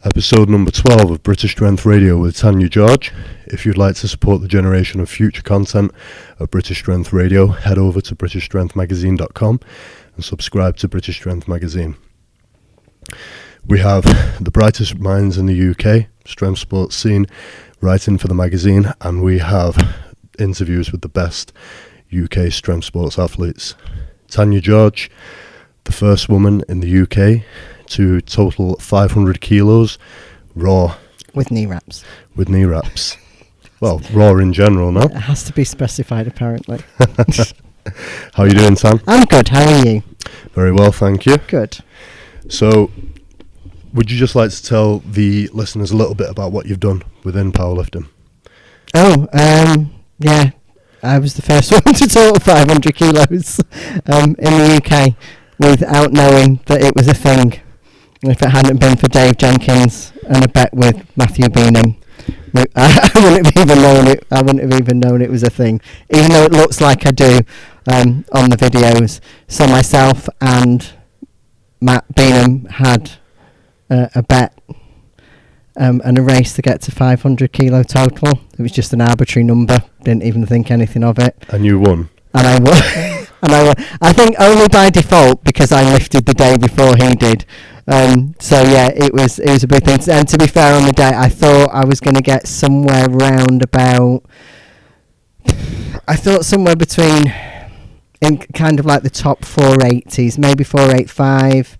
Episode number 12 of British Strength Radio with Tania George. If you'd like to support the generation of future content of British Strength Radio, head over to britishstrengthmagazine.com and subscribe to British Strength Magazine. We have the brightest minds in the UK strength sports scene writing for the magazine, and we have interviews with the best UK strength sports athletes. Tania George, the first woman in the UK to total 500 kilos raw. With knee wraps. With knee wraps. Well, raw in general, no? It has to be specified, apparently. How are you doing, Tan? I'm good. How are you? Very well, thank you. Good. So, would you just like to tell the listeners a little bit about what you've done within powerlifting? Yeah. I was the first one to total 500 kilos in the UK without knowing that it was a thing. And if it hadn't been for Dave Jenkins and a bet with Matthew Beanham, I wouldn't have even known it. I wouldn't have even known it was a thing, even though it looks like I do on the videos. So myself and Matt Beanham had a bet and a race to get to 500 kilo total. It was just an arbitrary number. Didn't even think anything of it. And you won. And I won. And I won. I think only by default because I lifted the day before he did. So yeah, it was a big thing. And to be fair, on the day, I thought I was going to get somewhere round about. I thought somewhere between, in kind of like the top 480s, maybe 485.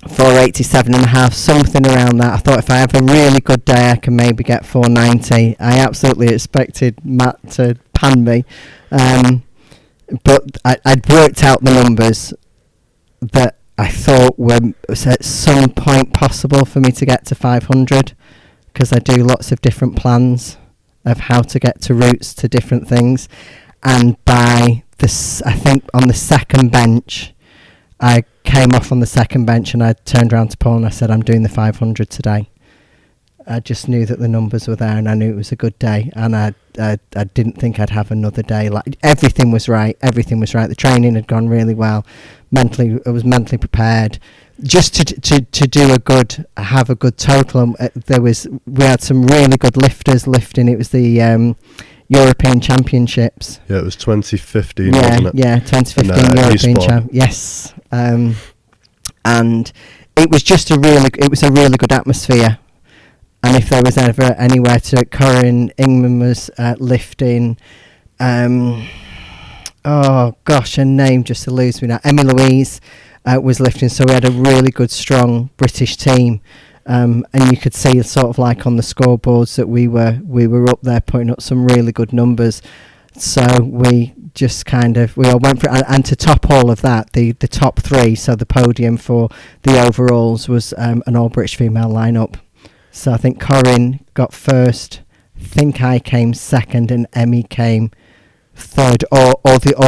487 and a half, something around that. I thought if I have a really good day I can maybe get 490. I absolutely expected Matt to pan me, but I'd worked out the numbers that I thought were at some point possible for me to get to 500, because I do lots of different plans of how to get to routes to different things, and by this, I think on the second bench, I came off on the second bench and I turned around to Paul and I said, I'm doing the 500 today. I just knew that the numbers were there and I knew it was a good day, and I didn't think I'd have another day. Like, everything was right. The training had gone really well. I was mentally prepared just to have a good total. We had some really good lifters lifting. It was the European Championships. Yeah, it was 2015, wasn't it? Yeah, 2015 European Champ. Yes. And it was just a really good atmosphere. And if there was ever anywhere to, Corinne Ingman was lifting. Oh gosh, her name just eludes me now. Emmy Louise was lifting, so we had a really good, strong British team. And you could see sort of like on the scoreboards that we were up there putting up some really good numbers. So we just we all went for it. And to top all of that, the top three, so the podium for the overalls was an all British female lineup. So I think Corinne got first, I think I came second, and Emmy came third, or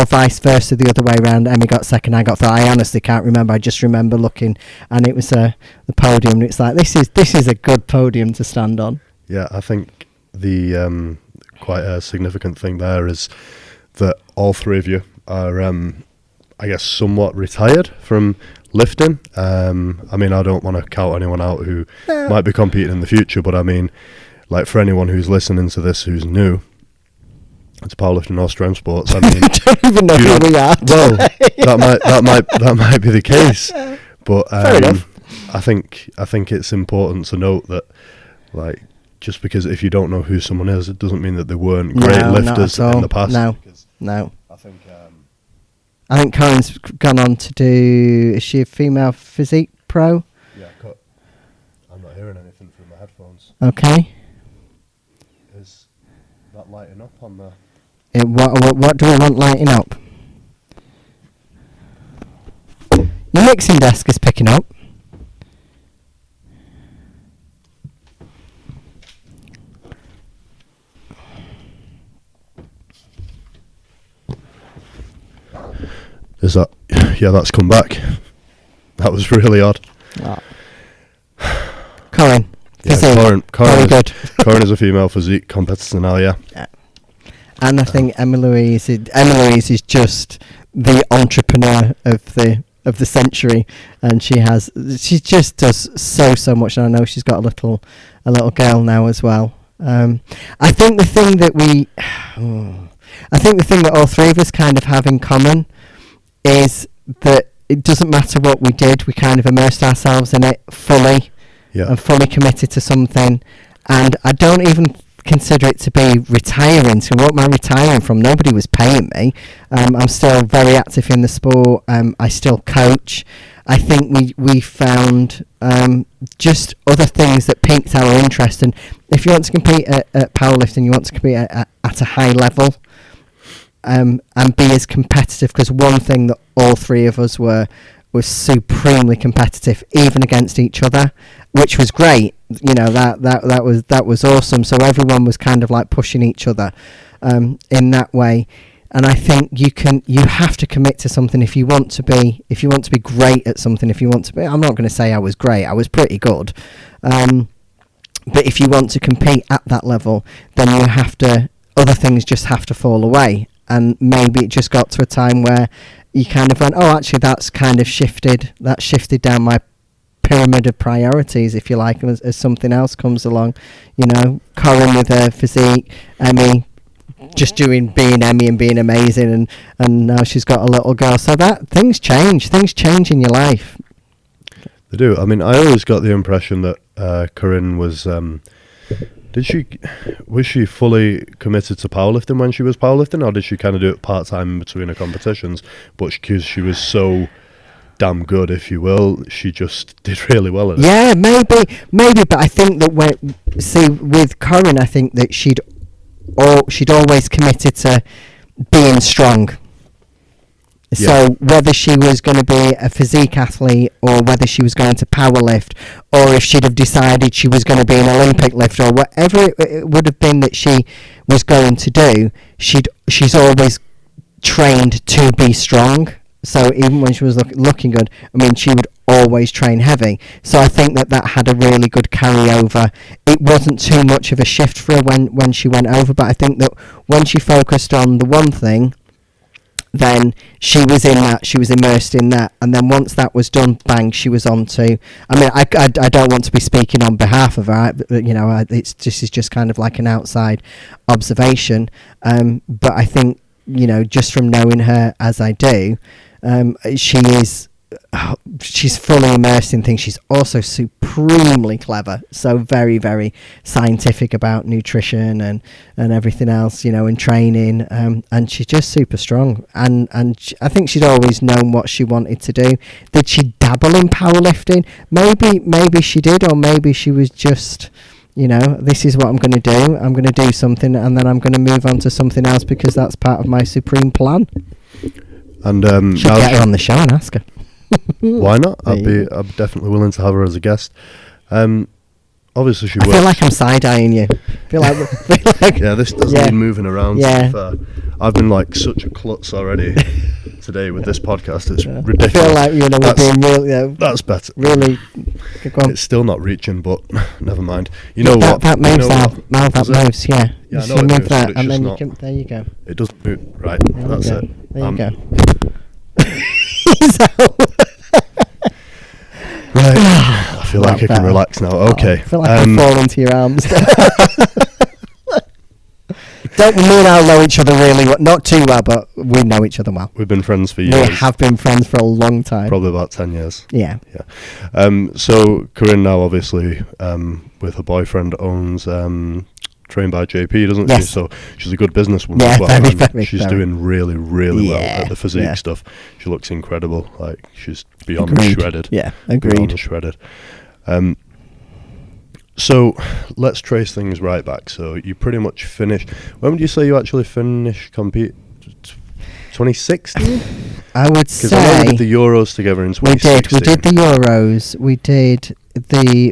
vice versa, the other way around. Emmy got second, I got third. I honestly can't remember. I just remember looking, and it was the podium. And it's like, this is a good podium to stand on. Yeah, I think the quite a significant thing there is that all three of you are, I guess, somewhat retired from lifting. I mean, I don't want to count anyone out who might be competing in the future, but I mean, like, for anyone who's listening to this who's new to powerlifting or strength sports, I mean, don't even know who we are. Well, that might be the case, but fair enough. I think it's important to note that, like, just because if you don't know who someone is, it doesn't mean that they weren't great lifters in the past. No. I think Corinne's gone on to do. Is she a female physique pro? Yeah, I'm not hearing anything through my headphones. Okay. Is that lighting up on the? What do we want lighting up? Your mixing desk is picking up. Is that? Yeah, that's come back. That was really odd. Oh. Corinne. Yeah, Corinne Very good. Corinne is a female physique competitor now, yeah. And I think Emma Louise is just the entrepreneur of the of the century, and she just does so much. And I know she's got a little girl now as well. I think the thing that all three of us kind of have in common is that it doesn't matter what we did, we kind of immersed ourselves in it fully, and fully committed to something. And I don't even consider it to be retiring. So what am I retiring from? Nobody was paying me. I'm still very active in the sport. I still coach. I think we found just other things that piqued our interest. And if you want to compete at powerlifting, you want to compete at a high level, and be as competitive, because one thing that all three of us was supremely competitive, even against each other, which was great. You know, that was awesome. So everyone was kind of like pushing each other in that way. And I think you have to commit to something if you want to be great at something. I'm not going to say I was great. I was pretty good. But if you want to compete at that level, then other things just have to fall away. And maybe it just got to a time where you kind of went, oh, actually that's kind of shifted down my pyramid of priorities, if you like, as something else comes along. You know, Corinne with her physique, Emmy just being Emmy and being amazing, and now she's got a little girl. So that things change in your life. They do. I mean, I always got the impression that Corinne was was she fully committed to powerlifting when she was powerlifting, or did she kind of do it part-time in between her competitions? But because she was so damn good, if you will, she just did really well at it. Yeah, maybe, but I think that with Corinne, I think that she'd always committed to being strong. So whether she was going to be a physique athlete, or whether she was going to powerlift, or if she'd have decided she was going to be an Olympic lifter, or whatever it would have been that she was going to do, she's always trained to be strong. So even when she was looking good, I mean, she would always train heavy. So I think that had a really good carryover. It wasn't too much of a shift for her when she went over, but I think that when she focused on the one thing, then she was in that, she was immersed in that, and then once that was done, bang, she was on to. I mean, I don't want to be speaking on behalf of her, you know, it's just kind of like an outside observation, but I think, you know, just from knowing her as I do, she's fully immersed in things. She's also supremely clever, so very, very scientific about nutrition and everything else, you know, and training, and she's just super strong, and I think she'd always known what she wanted to do. Did she dabble in powerlifting? Maybe she did, or maybe she was just, you know, this is what I'm going to do. I'm going to do something, and then I'm going to move on to something else, because that's part of my supreme plan. And should get her on the show and ask her. Why not? I'm definitely willing to have her as a guest. Obviously, she works. I feel like I'm side-eyeing you. I feel like yeah, this doesn't need moving around. Yeah. I've been like such a klutz already today with this podcast. It's ridiculous. I feel like, you know, we're being real. That's better. Really. It's still not reaching, but never mind. You know what? That moves now. That moves. Yeah. Yeah, I know you it move moves, that, and then there you go. It doesn't move. Right. That's it. There you go. Right. I feel like I can relax now. Okay. I feel like I fall into your arms. Don't me and I know each other really well. Not too well, but we know each other well. We've been friends for years. We have been friends for a long time. Probably about 10 years. Yeah. So Corinne now, obviously, with her boyfriend, owns Trained by JP, doesn't she? So she's a good businesswoman as well. She's doing really, really well at the physique stuff. She looks incredible. Like, she's beyond shredded. Yeah, agreed. Beyond shredded. So let's trace things right back. So you pretty much finished. When would you say you actually finished compete? 2016? I would say. Because I know we did the Euros together in 2016. We did the Euros. We did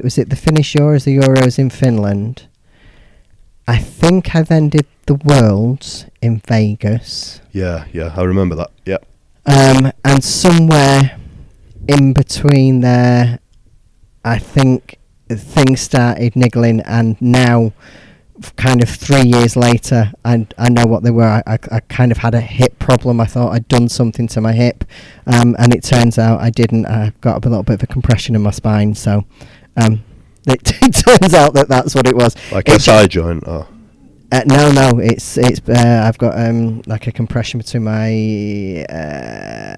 was it the Finnish Euros, the Euros in Finland? I think I then did the Worlds in Vegas. Yeah, I remember that. Yeah. And somewhere in between there, I think things started niggling, and now kind of 3 years later, and I know what they were. I kind of had a hip problem. I thought I'd done something to my hip, and it turns out I didn't. I got a little bit of a compression in my spine, so it turns out that that's what it was. Like a side joint, or? No, it's I've got like a compression between my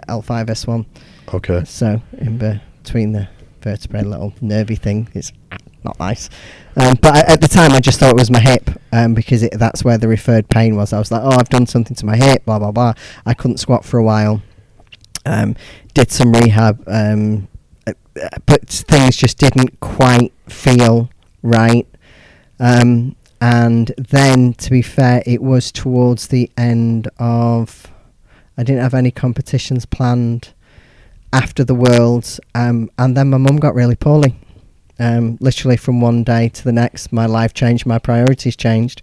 L5S1. Okay. So in between the vertebrae, little nervy thing. It's not nice. But at the time, I just thought it was my hip, because that's where the referred pain was. I was like, oh, I've done something to my hip, blah, blah, blah. I couldn't squat for a while. Did some rehab, but things just didn't quite feel right. And then, to be fair, it was towards the end of... I didn't have any competitions planned after the Worlds, and then my mum got really poorly. Literally from one day to the next, my life changed, my priorities changed.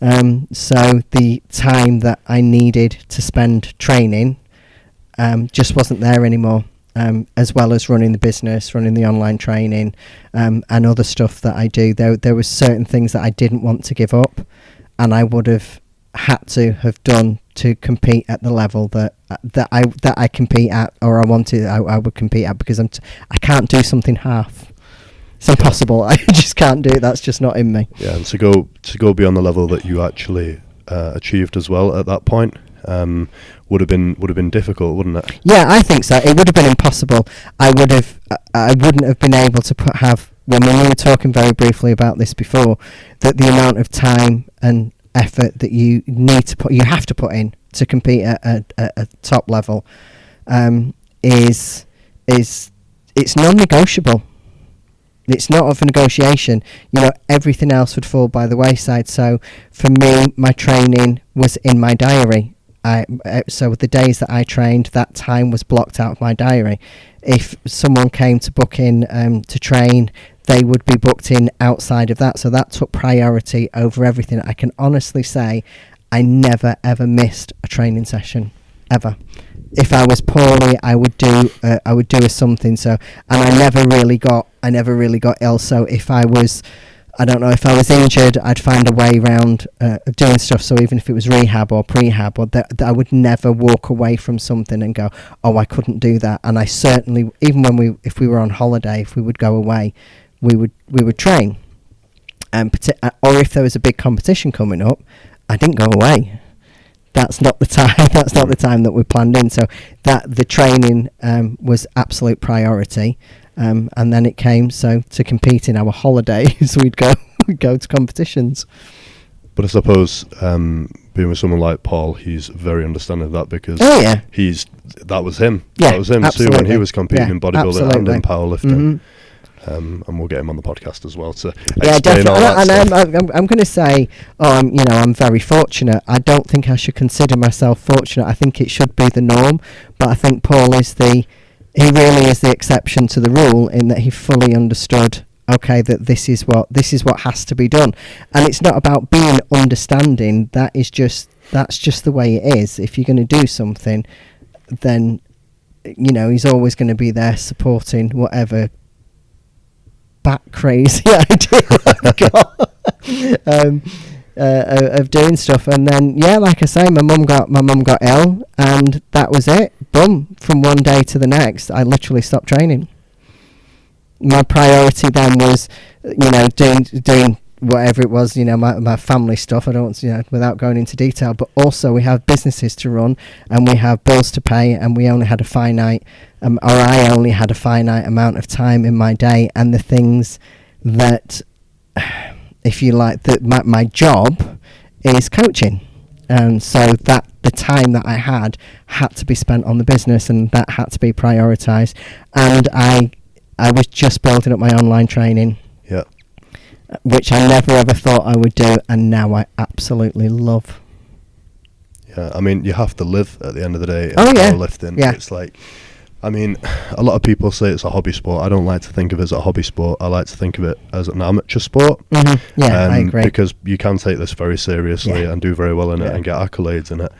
So the time that I needed to spend training just wasn't there anymore, as well as running the business, running the online training, and other stuff that I do. There was certain things that I didn't want to give up, and I would have had to have done to compete at the level that I compete at, or I would compete at, because I can't do something half. It's impossible. I just can't do it. That's just not in me. Yeah, and to go beyond the level that you actually achieved as well at that point would have been difficult, wouldn't it? Yeah, I think so. It would have been impossible. I wouldn't have been able to have. When we were talking very briefly about this before, that the amount of time and effort that you have to put in to compete at a top level is it's non-negotiable. It's not of a negotiation. Everything else would fall by the wayside. So for me, my training was in my diary. So the days that I trained, that time was blocked out of my diary. If someone came to book in to train, they would be booked in outside of that. So that took priority over everything. I can honestly say I never, ever missed a training session, ever. If I was poorly, I would do a something. So, and I never really got ill. So if I was injured, I'd find a way around doing stuff. So even if it was rehab or prehab, or that I would never walk away from something and go, oh, I couldn't do that. And I certainly, even if we were on holiday, if we would go away, we would train. Or if there was a big competition coming up, I didn't go away. That's not the time. That's not the time that we planned in. So that the training was absolute priority, and then it came to competing. Our holidays, we'd go to competitions. But I suppose being with someone like Paul, he's very understanding of that, because that was him. Yeah, that was him absolutely. too when he was competing in bodybuilding and in powerlifting. Mm-hmm. And we'll get him on the podcast as well to yeah, explain definitely. all that And I'm going to say, I'm very fortunate. I don't think I should consider myself fortunate. I think it should be the norm. But I think Paul he really is the exception to the rule, in that he fully understood, okay, that this is what has to be done. And it's not about being understanding. That's just the way it is. If you're going to do something, then he's always going to be there supporting whatever crazy idea I've got of doing stuff. And then like I say, my mum got ill, and that was it. Boom, from one day to the next, I literally stopped training. My priority then was doing whatever it was, my family stuff. I don't want without going into detail, but also we have businesses to run, and we have bills to pay, and we only had a finite I only had a finite amount of time in my day. And the things that, if you like, that my job is coaching, and so that the time that I had to be spent on the business, and that had to be prioritized. And I was just building up my online training, which I never ever thought I would do, and now I absolutely love. Yeah, I mean, you have to live at the end of the day. Powerlifting. Yeah. It's like, I mean, a lot of people say it's a hobby sport. I don't like to think of it as a hobby sport. I like to think of it as an amateur sport. Mm-hmm. Yeah, I agree. Because you can take this very seriously and do very well in it and get accolades in it.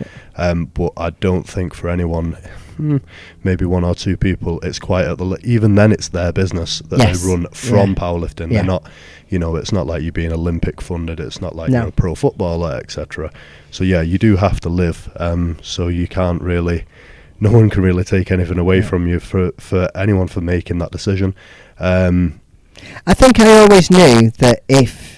But I don't think for anyone, maybe one or two people, it's quite at the even then it's their business that Yes. they run from Yeah. powerlifting. Yeah. They're not, it's not like you being Olympic funded. It's not like No. you're a pro footballer, etc. So yeah, you do have to live. So you can't really, no one can really take anything away from you for anyone for making that decision. I think I always knew that if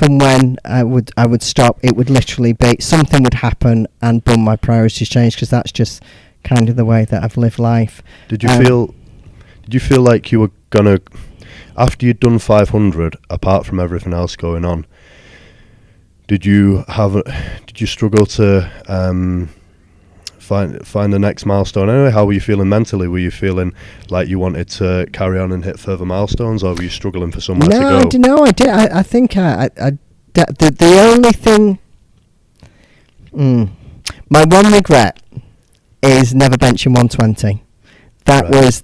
and when I would stop, it would literally be something would happen and boom, my priorities change, because that's just kind of the way that I've lived life. Did you feel like you were gonna, after you'd done 500, apart from everything else going on, did you struggle to find the next milestone anyway? How were you feeling mentally? Were you feeling like you wanted to carry on and hit further milestones, or were you struggling for somewhere to go? I did. I think the only thing, my one regret is never benching 120. That was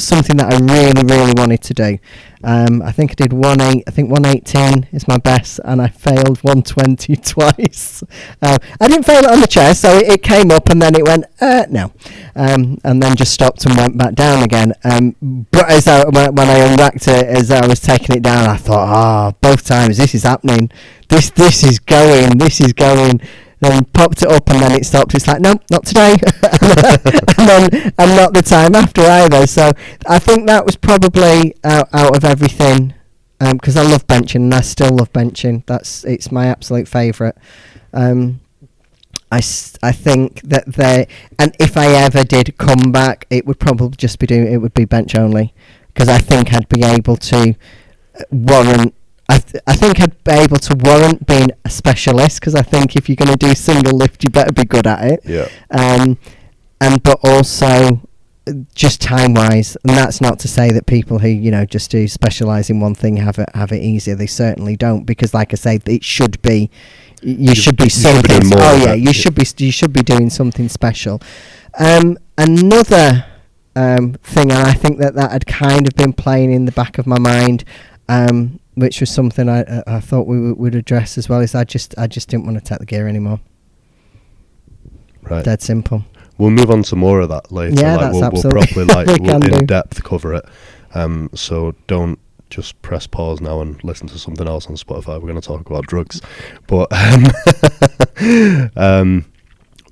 something that I really wanted to do. I think I did 118 is my best, and I failed 120 twice. I didn't fail it on the chest, so it came up and then it went no, and then just stopped and went back down again. But when I unracked it, as I was taking it down, I thought, both times this is happening. This is going. Then popped it up and then it stopped. It's like, no, not today. and not the time after either. So I think that was probably out of everything, because I love benching and I still love benching. It's my absolute favourite. I think that and if I ever did come back, it would probably just be bench only, because I think I'd be able to warrant. I think I'd be able to warrant being a specialist, because I think if you're going to do single lift, you better be good at it. Yeah. But also just time wise, and that's not to say that people who just do specialise in one thing have it easier. They certainly don't, because like I say, it should be you should be something. You should be doing something special. Another thing, and I think that had kind of been playing in the back of my mind. Which was something I thought we would address as well, is I just didn't want to take the gear anymore. Right. Dead simple. We'll move on to more of that later. Yeah, that's we'll absolutely. properly We'll in depth cover it. So don't just press pause now and listen to something else on Spotify. We're going to talk about drugs, but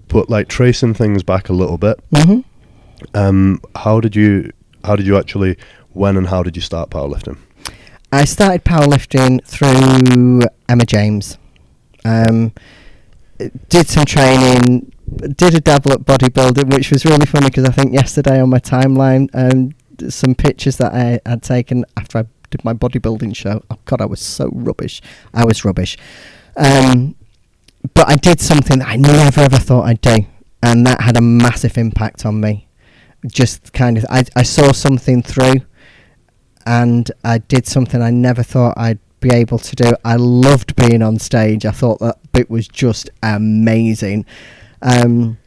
but like tracing things back a little bit. Mm-hmm. How did you actually, when and how did you start powerlifting? I started powerlifting through Emma James. Did some training, did a dabble at bodybuilding, which was really funny, because I think yesterday on my timeline, some pictures that I had taken after I did my bodybuilding show. Oh God, I was so rubbish. I was rubbish. But I did something that I never ever thought I'd do, and that had a massive impact on me. Just kind of, I saw something through, and I did something I never thought I'd be able to do. I loved being on stage. I thought that bit was just amazing. And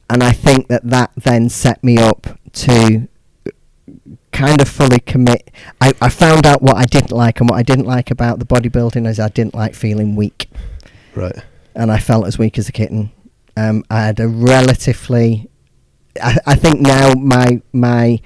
I think that then set me up to kind of fully commit. I found out what I didn't like, and what I didn't like about the bodybuilding is I didn't like feeling weak. Right. And I felt as weak as a kitten. I had a relatively... I think now my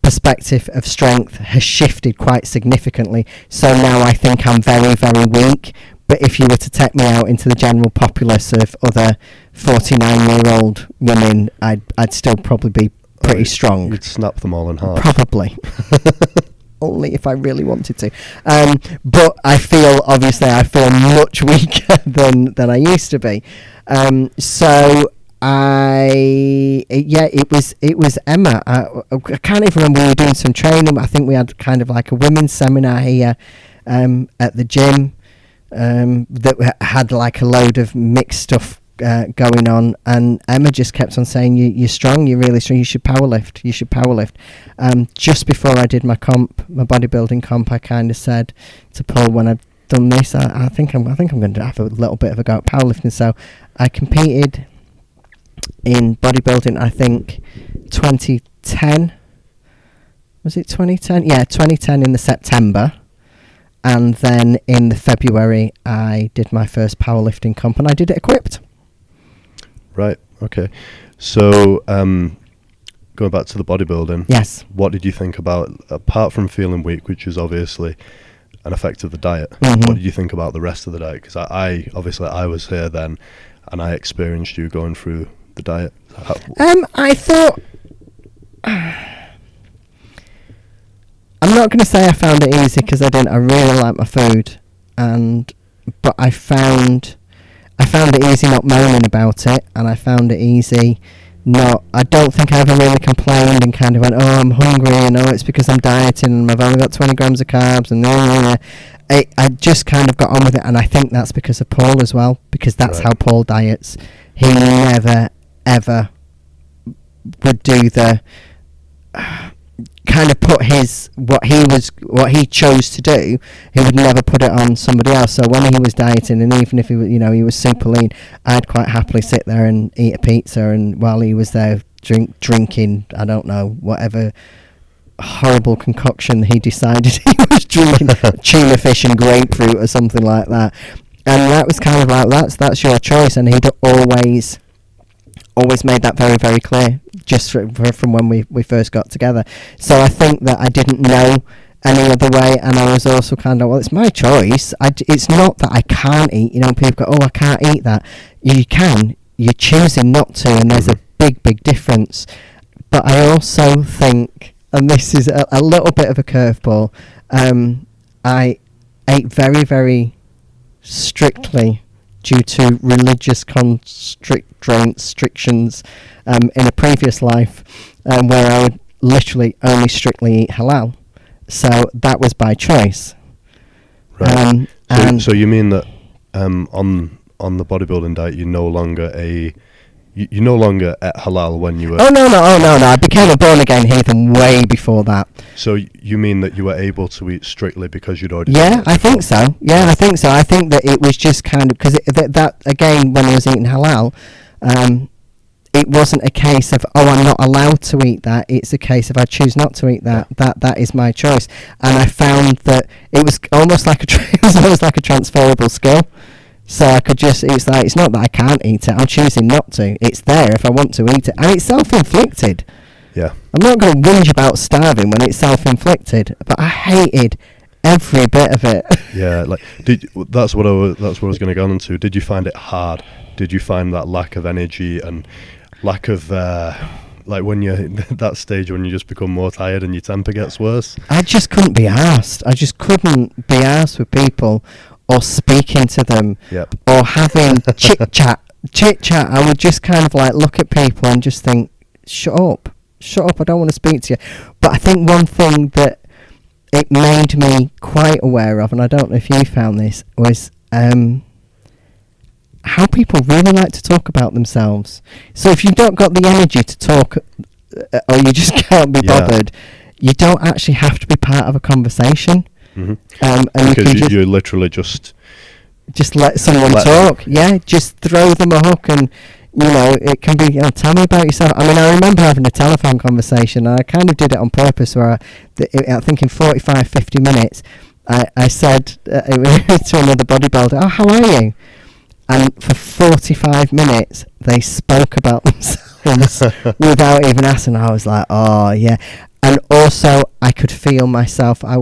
perspective of strength has shifted quite significantly. So now I think I'm very, very weak. But if you were to take me out into the general populace of other 49-year-old women, I'd still probably be pretty strong. You'd snap them all in half. Probably. Only if I really wanted to. But I feel much weaker than I used to be. So it was Emma. I can't even remember, we were doing some training. I think we had kind of like a women's seminar here at the gym that had like a load of mixed stuff going on, and Emma just kept on saying, you're strong, you're really strong, you should powerlift. Just before I did my bodybuilding comp, I kind of said to Paul, when I've done this, I think I'm going to have a little bit of a go at powerlifting. So I competed in bodybuilding, I think 2010. Was it 2010? Yeah, 2010 in the September. And then in the February, I did my first powerlifting comp, and I did it equipped. Right. Okay. So, going back to the bodybuilding. Yes. What did you think about, apart from feeling weak, which is obviously an effect of the diet, Mm-hmm. what did you think about the rest of the diet? Because I obviously I was here then, and I experienced you going through the diet. I thought... I'm not going to say I found it easy, because I didn't. I really like my food, but I found it easy not moaning about it, and I found it easy not... I don't think I ever really complained and kind of went, oh, I'm hungry, and oh, it's because I'm dieting, and I've only got 20 grams of carbs, and I just kind of got on with it, and I think that's because of Paul as well, because that's Right. how Paul diets. He never, ever would do the... kind of put what he chose to do, he would never put it on somebody else. So when he was dieting, and even if he was, he was super lean, I'd quite happily sit there and eat a pizza, and while he was there drinking, I don't know, whatever horrible concoction he decided he was drinking, tuna fish and grapefruit or something like that. And that was kind of like, that's your choice, and he'd always made that very, very clear, just from when we first got together. So I think that I didn't know any other way, and I was also kind of, well, it's my choice. It's not that I can't eat. People go, oh, I can't eat that. You can. You're choosing not to, and there's a big, big difference. But I also think, and this is a little bit of a curveball, I ate very, very strictly due to religious restrictions in a previous life, where I would literally only strictly eat halal. So that was by choice. Right. So you mean that on the bodybuilding diet, you're no longer you no longer ate halal when you were... Oh no! I became a born again heathen way before that. So you mean that you were able to eat strictly because you'd already... Yeah, I think so. Yeah, I think so. I think that it was just kind of... Because that, again, when I was eating halal, it wasn't a case of, oh, I'm not allowed to eat that. It's a case of, I choose not to eat that. That is my choice. And I found that it was almost like a transferable skill. So I could just... It's like, it's not that I can't eat it. I'm choosing not to. It's there if I want to eat it. And it's self-inflicted. Yeah. I'm not going to whinge about starving when it's self-inflicted, but I hated every bit of it. Yeah, like that's what I was going to go on to. Did you find it hard? Did you find that lack of energy and lack of like when you're that stage when you just become more tired and your temper gets worse? I just couldn't be arsed. I just couldn't be arsed with people or speaking to them. Yep. Or having chit chat. I would just kind of like look at people and just think, shut up, I don't want to speak to you. But I think one thing that it made me quite aware of, and I don't know if you found this, was how people really like to talk about themselves. So if you've not got the energy to talk, or you just can't be bothered, you don't actually have to be part of a conversation. Mm-hmm. And because you literally just let someone talk. Yeah, just throw them a hook, and it can be, tell me about yourself. I mean, I remember having a telephone conversation, and I kind of did it on purpose, where I think in 45, 50 minutes, I said to another bodybuilder, oh, how are you? And for 45 minutes, they spoke about themselves without even asking. I was like, oh, yeah. And also, I could feel myself. I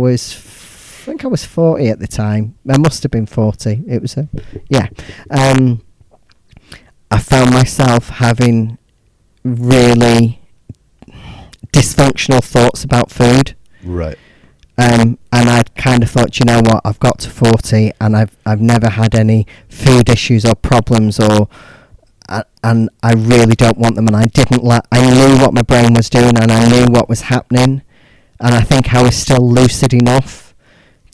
think I was 40 at the time. I must have been 40. It was I found myself having really dysfunctional thoughts about food. Right. And I'd kind of thought, you know what, I've got to 40 and I've never had any food issues or problems, and I really don't want them. And I knew what my brain was doing, and I knew what was happening, and I think I was still lucid enough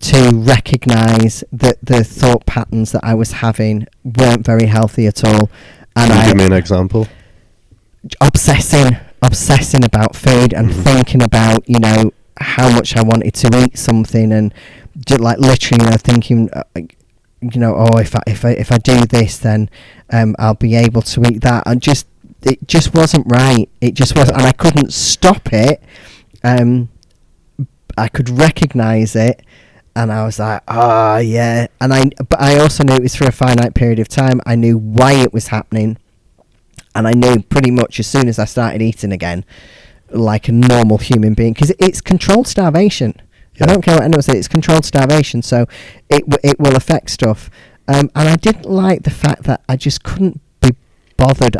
to recognise that the thought patterns that I was having weren't very healthy at all. And Can you give me an example? Obsessing about food and thinking about, how much I wanted to eat something, and just like literally, thinking, oh, if I do this, then I'll be able to eat that. And it just wasn't right. It just wasn't, and I couldn't stop it. I could recognise it, and I was like, yeah. But I also knew it was for a finite period of time. I knew why it was happening, And I knew pretty much as soon as I started eating again, like a normal human being, because it's controlled starvation. I don't care what anyone says, it's controlled starvation, so it will affect stuff. And I didn't like the fact that I just couldn't be bothered.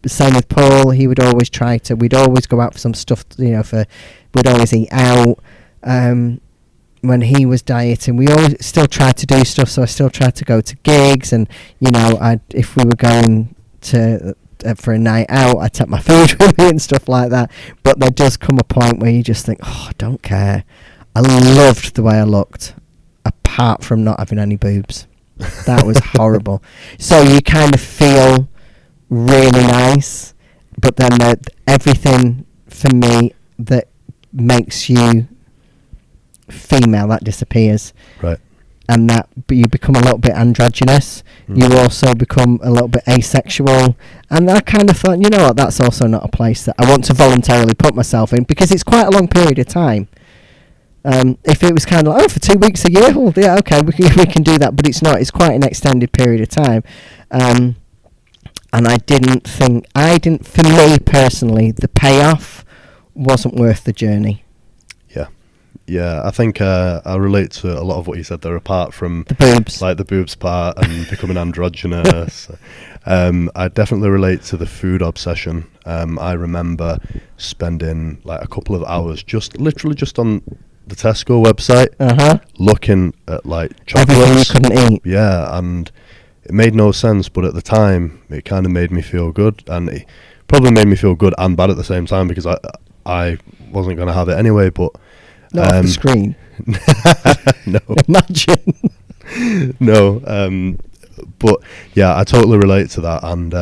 Same with Paul, he would always we'd always go out for some stuff, we'd always eat out. When he was dieting, we always still tried to do stuff, so I still tried to go to gigs, and, if we were going to for a night out, I take my food with me and stuff like that. But there does come a point where you just think, I don't care. I loved the way I looked, apart from not having any boobs. That was horrible. So you kind of feel really nice, but then everything for me that makes you female, that disappears. Right. And that you become a little bit androgynous. You also become a little bit asexual. And I kind of thought, you know what, that's also not a place that I want to voluntarily put myself in, because it's quite a long period of time. If it was kind of like, for 2 weeks a year, well, yeah, okay, we can do that. But it's not. It's quite an extended period of time. And I didn't, for me personally, the payoff wasn't worth the journey. Yeah, I think I relate to a lot of what you said there, apart from the boobs, like the boobs part and becoming androgynous. I definitely relate to the food obsession. I remember spending like a couple of hours literally just on the Tesco website, looking at like chocolates. Everything you couldn't eat. Yeah, and it made no sense, but at the time it kind of made me feel good, and it probably made me feel good and bad at the same time, because I wasn't going to have it anyway, but not off the screen. No. Imagine. No. But yeah, I totally relate to that, and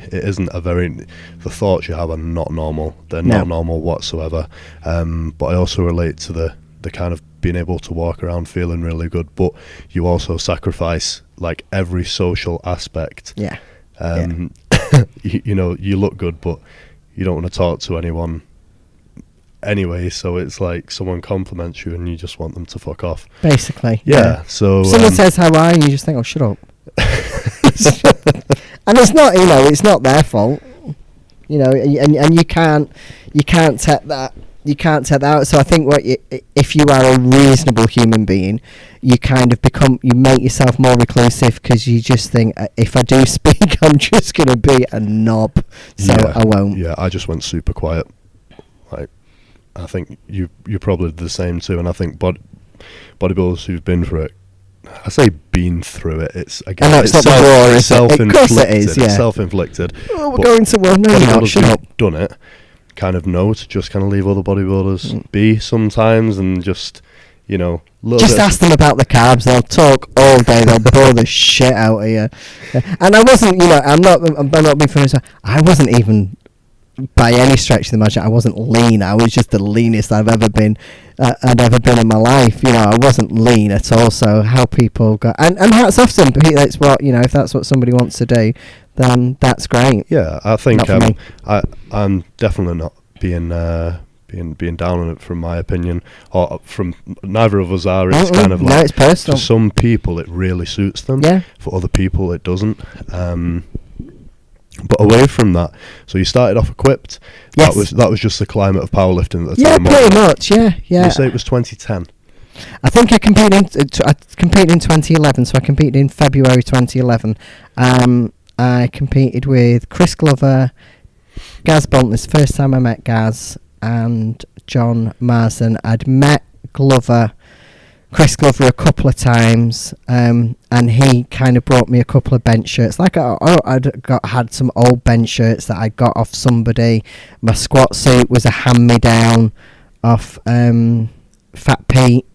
it isn't the thoughts you have are not normal. They're not normal whatsoever. But I also relate to the kind of being able to walk around feeling really good, but you also sacrifice like every social aspect. Yeah. You look good, but you don't want to talk to anyone anyway, so it's like someone compliments you and you just want them to fuck off, basically. Yeah. So someone says how are you just think, oh, shut up. And it's not, it's not their fault, and you can't take that. You can't take that out. So I think if you are a reasonable human being, you kind of you make yourself more reclusive, because you just think, if I do speak, I'm just going to be a knob, so I won't. Yeah, I just went super quiet. Like, I think you're probably the same too, and I think bodybuilders who've been through it, I say been through it, it's again, it's not the war, is it? Self-inflicted. Of course it is, yeah. It's self-inflicted. Oh, we're going to war. No, you're not. Shut up. Done it. Kind of know to just kind of leave other bodybuilders be sometimes, and just ask them about the carbs. They'll talk all day. They'll bore the shit out of you. And I wasn't, I'm not being funny. I wasn't even, by any stretch of the imagination, I wasn't lean. I was just the leanest I'd ever been in my life. I wasn't lean at all. So how people go, and hats off to them. That's what, if that's what somebody wants to do, then that's great. Yeah, I think I'm definitely not being down on it from my opinion, or from neither of us are. It's kind of like, it's personal. For some people it really suits them. Yeah. For other people it doesn't. But away from that, so you started off equipped. Yes. That was just the climate of powerlifting at the time. time. Yeah, pretty much. Yeah. You say it was 2010. I think I competed in 2011. So I competed in February 2011. I competed with Chris Glover, Gaz Bontley. This first time I met Gaz, and John Marsden. I'd met Chris Glover a couple of times, and he kind of brought me a couple of bench shirts. Like had some old bench shirts that I got off somebody. My squat suit was a hand-me-down off Fat Pete,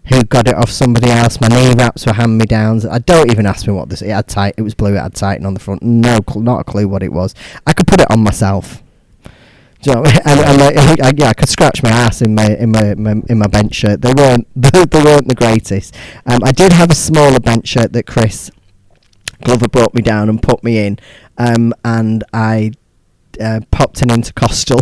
who got it off somebody else. My knee wraps were hand-me-downs. I don't even ask me what this. It had tight. It was blue. It had Titan on the front. Not a clue what it was. I could put it on myself. Do you know, I could scratch my ass in my bench shirt. They weren't the greatest. I did have a smaller bench shirt that Chris Glover brought me down and put me in, and I popped an intercostal.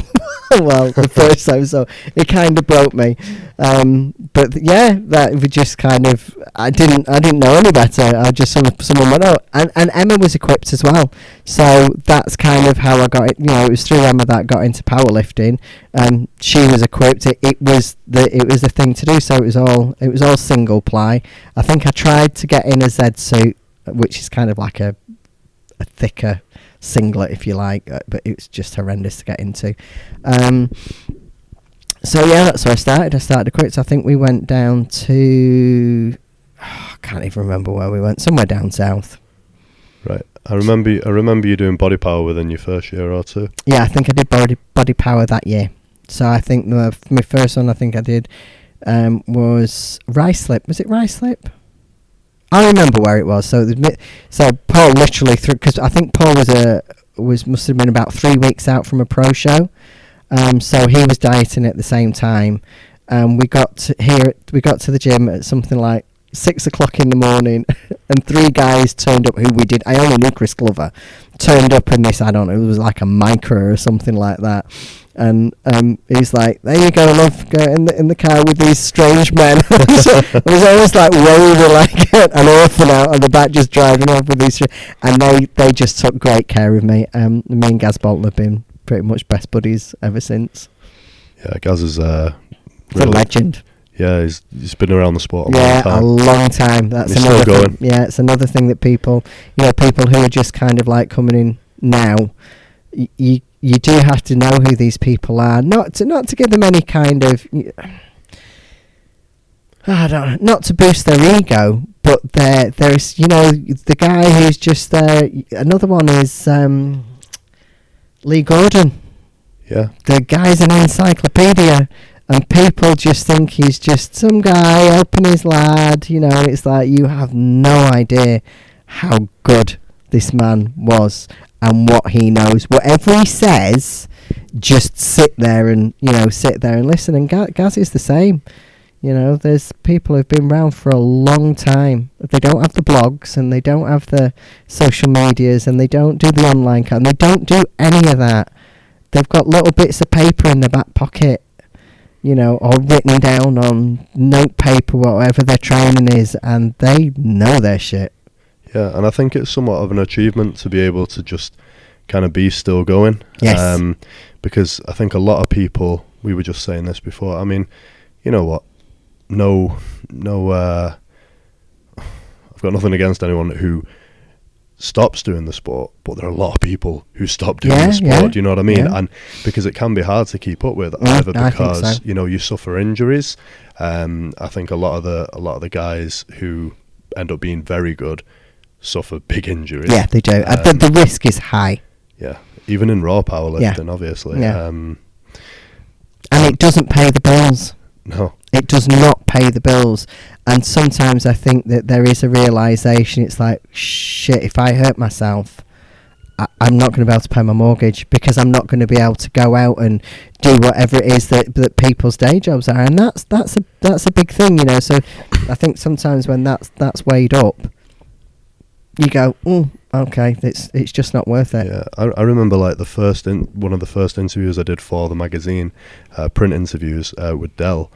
Well, the first time, so it kind of broke me. But yeah, that we just kind of, I didn't know any better. I just someone went out, and Emma was equipped as well. So that's kind of how I got it. You know, it was through Emma that I got into powerlifting. She was equipped. It was the thing to do. So it was all single ply. I think I tried to get in a Z suit, which is kind of like a thicker singlet, if you like, but it was just horrendous to get into. So yeah, that's where I started. I started equipped. I think we went down to, I can't even remember where we went. Somewhere down south. Right. I remember you doing body power within your first year or two. Yeah, I think I did body power that year. So I think my first one I think I did was rice slip. Was it rice slip? I remember where it was. So Paul literally threw, because I think Paul must have been about 3 weeks out from a pro show. So he was dieting at the same time. We got to the gym at something like 6 o'clock in the morning, and 3 guys turned up who I only knew Chris Glover, turned up in this, I don't know, it was like a Micra or something like that. And he's like, there you go, love, go in the car with these strange men. It was almost like waving like an orphan out on the back, just driving off with these, and they just took great care of me. Me and Gaz Bolton have been pretty much best buddies ever since. Yeah, Gaz is a legend. Yeah, he's been around the sport a long time. A long time. That's he's another still going. thing. Yeah, it's another thing that people who are just kind of like coming in now, you do have to know who these people are, not to give them any kind of, I don't know, not to boost their ego, but there's the guy who's just there. Another one is Lee Gordon. Yeah, the guy's an encyclopedia, and people just think he's just some guy helping his lad. And it's like, you have no idea how good this man was and what he knows. Whatever he says, just sit there and listen. And Gaz is the same. There's people who've been around for a long time. They don't have the blogs, and they don't have the social medias, and they don't do the online and they don't do any of that. They've got little bits of paper in their back pocket, or written down on note paper, whatever their training is, and they know their shit. Yeah, and I think it's somewhat of an achievement to be able to just kind of be still going. Yes. Because I think a lot of people, we were just saying this before, I mean, you know what? No, I've got nothing against anyone who stops doing the sport, but there are a lot of people who stop doing the sport, you know what I mean? Yeah. And because it can be hard to keep up with, either because so. You suffer injuries. I think a lot of the guys who end up being very good suffer big injuries. Yeah, they do. The risk is high. Yeah, even in raw powerlifting, obviously. Yeah. And it doesn't pay the bills. No. It does not pay the bills. And sometimes I think that there is a realisation, it's like, shit, if I hurt myself, I'm not going to be able to pay my mortgage, because I'm not going to be able to go out and do whatever it is that people's day jobs are. And that's a big thing, So I think sometimes when that's weighed up, you go, okay, it's just not worth it. Yeah, I remember like one of the first interviews I did for the magazine, print interviews with Dell.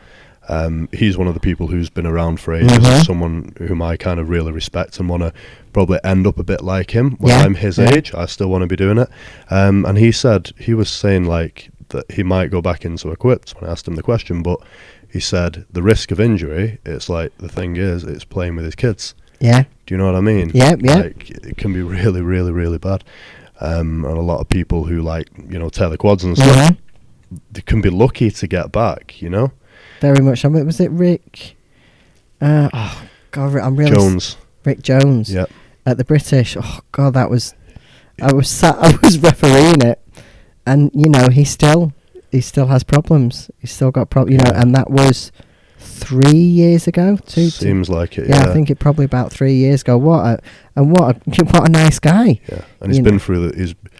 He's one of the people who's been around for ages, someone whom I kind of really respect and want to probably end up a bit like him when I'm his age. I still want to be doing it. And he was saying like that he might go back into equipped when I asked him the question, but he said the risk of injury, it's like, the thing is, it's playing with his kids. Yeah. Do you know what I mean? Yeah. Like, it can be really, really, really bad. And a lot of people who tear the quads and stuff, they can be lucky to get back, Very much. I mean, was it Rick? I'm really Jones. Rick Jones. Yeah. At the British. Oh God, I was refereeing it, and he still has problems. He's still got problems. And that was 3 years ago. Seems like it. Yeah, I think it probably about 3 years ago. What a nice guy. Yeah, and he's been through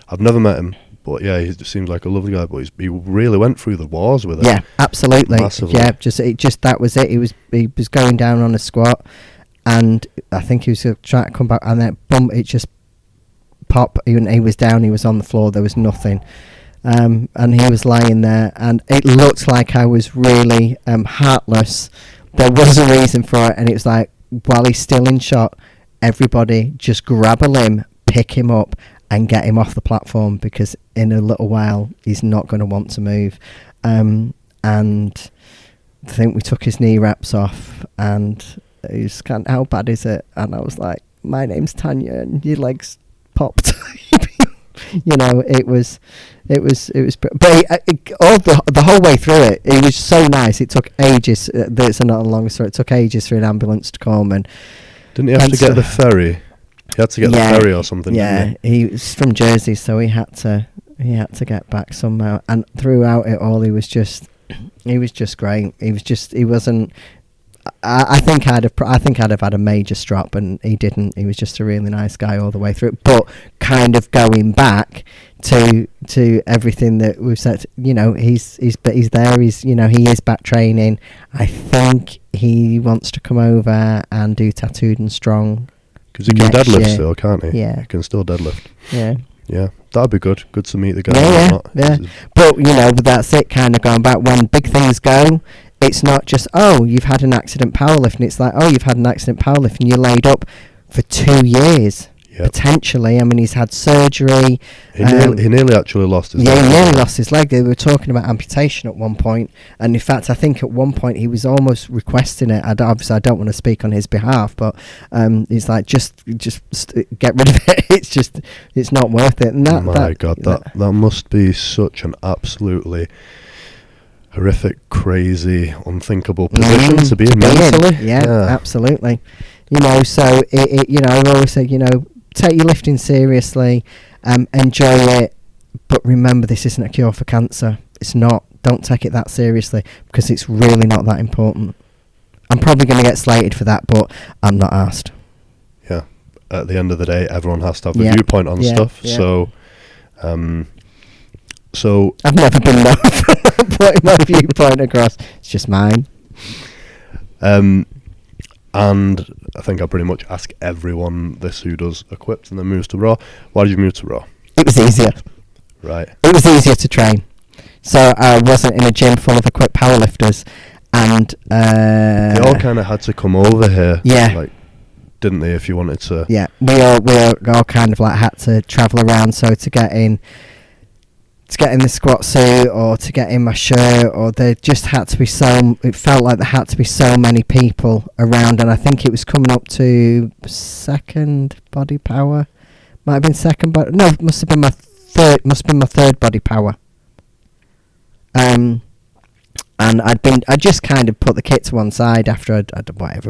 I've never met him, but yeah, he seems like a lovely guy. But he really went through the wars with it. Yeah, absolutely. Massively. Yeah, just that was it. He was going down on a squat, and I think he was trying to come back, and then boom, it just pop. He was down, he was on the floor, there was nothing. And he was lying there, and it looked like I was really heartless. There was a reason for it, and it was like, while he's still in shot, everybody just grab a limb, pick him up, and get him off the platform, because in a little while he's not going to want to move. And I think we took his knee wraps off, and he was kind of, how bad is it? And I was like, my name's Tania, and your legs popped. You know, it was, but the whole way through it, it was so nice. It took ages. It's not a long story. It took ages for an ambulance to come. And didn't he have to get the ferry? He had to get the ferry or something. Yeah, didn't he? he was from Jersey, so he had to get back somehow. And throughout it all, he was just great. He wasn't. I think I'd have had a major strop, and he didn't. He was just a really nice guy all the way through. But kind of going back to everything that we've said, you know, he's there. He's, you know, he is back training. I think he wants to come over and do Tattooed and Strong. Because he can deadlift still, can't he? Yeah, he can still deadlift. Yeah. Yeah, that'd be good. Good to meet the guy. Yeah. But, you know, that's it, kind of going back. When big things go, it's not just, oh, you've had an accident powerlifting. It's like, oh, you've had an accident powerlifting. You're laid up for 2 years, potentially. I mean, he's had surgery. He nearly actually lost his leg. Yeah, he nearly lost his leg. They were talking about amputation at one point. And in fact, I think at one point he was almost requesting it. Obviously, I don't want to speak on his behalf, but he's like, just get rid of it. It's not worth it. And that must be such an absolutely horrific, crazy, unthinkable position to be in mentally. Yeah, absolutely. You know, so you know, I've always said, you know, take your lifting seriously, enjoy it, but remember, this isn't a cure for cancer. It's not. Don't take it that seriously, because it's really not that important. I'm probably going to get slated for that, but I'm not asked. Yeah. At the end of the day, everyone has to have a viewpoint on stuff. Yeah. So I've never been known for putting my viewpoint across. It's just mine. And I think I pretty much ask everyone this who does Equipped and then moves to Raw. Why did you move to Raw? It was easier. Right. It was easier to train. So I wasn't in a gym full of Equipped powerlifters, and they all kind of had to come over here. Yeah. Like, didn't they? If you wanted to. Yeah. We all kind of like had to travel around. So to get in the squat suit, or to get in my shirt, or there just had to be it felt like there had to be so many people around, and I think it was coming up to second Body Power. Might have been second, but no, it must have been my third Body Power. And I just kind of put the kit to one side after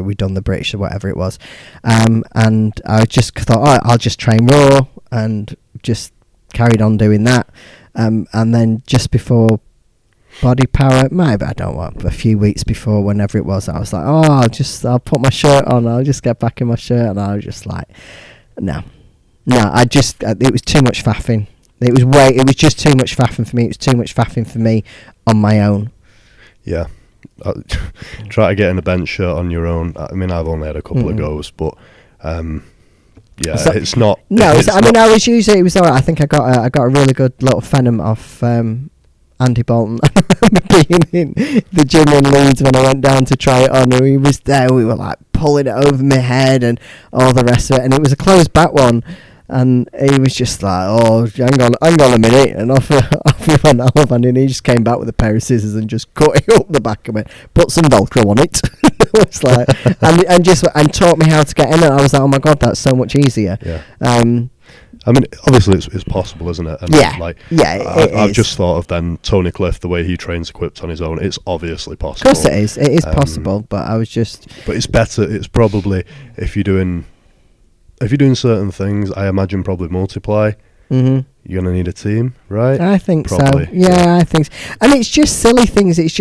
we'd done the British or whatever it was, and I just thought, oh, I'll just train Raw, and just carried on doing that. And then just before Body Power, maybe, I don't know, a few weeks before, whenever it was, I was like, oh, I'll put my shirt on, I'll just get back in my shirt, and I was just like, no, it was too much faffing. It was just too much faffing for me. It was too much faffing for me on my own. Yeah. Try to get in a bench shirt on your own. I mean, I've only had a couple of goes, but yeah, it's not. No, I was usually, it was alright. I think I got a really good little phenom off Andy Bolton. I remember being in the gym in Leeds when I went down to try it on, and he was there. We were like pulling it over my head and all the rest of it, and it was a closed back one. And he was just like, oh, hang on a minute, and off he went off, and then he just came back with a pair of scissors and just cut it up the back of it, put some Velcro on it. It's like, and taught me how to get in it. I was like, oh my god, that's so much easier. Yeah. I mean, obviously it's possible, isn't it? And I've just thought of then Tony Cliff, the way he trains Equipped on his own. It's obviously possible. Of course it is. It is possible, but I was just. But it's better. It's probably if you're doing certain things, I imagine probably multiply. Mm-hmm. You're gonna need a team, right? I think probably. So. Yeah, I think so. And it's just silly things. It's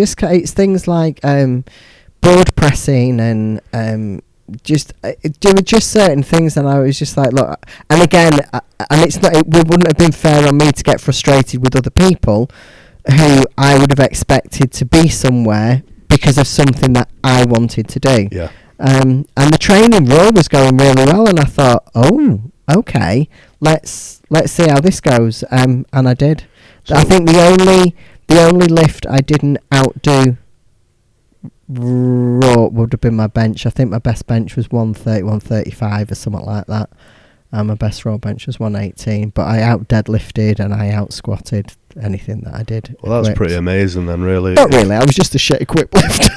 things like board pressing and there were just certain things, and I was just like, look. And again, and it's not. It wouldn't have been fair on me to get frustrated with other people who I would have expected to be somewhere because of something that I wanted to do. Yeah. And the training Raw was going really well, and I thought, oh, okay, let's see how this goes. And I did. So I think the only lift I didn't outdo raw would have been my bench. I think my best bench was 130, 135 or something like that. And my best raw bench was 118. But I out deadlifted and I out squatted anything that I did. Well, that's equipped. pretty amazing then, really. Not really. I was just a shit equipped lift.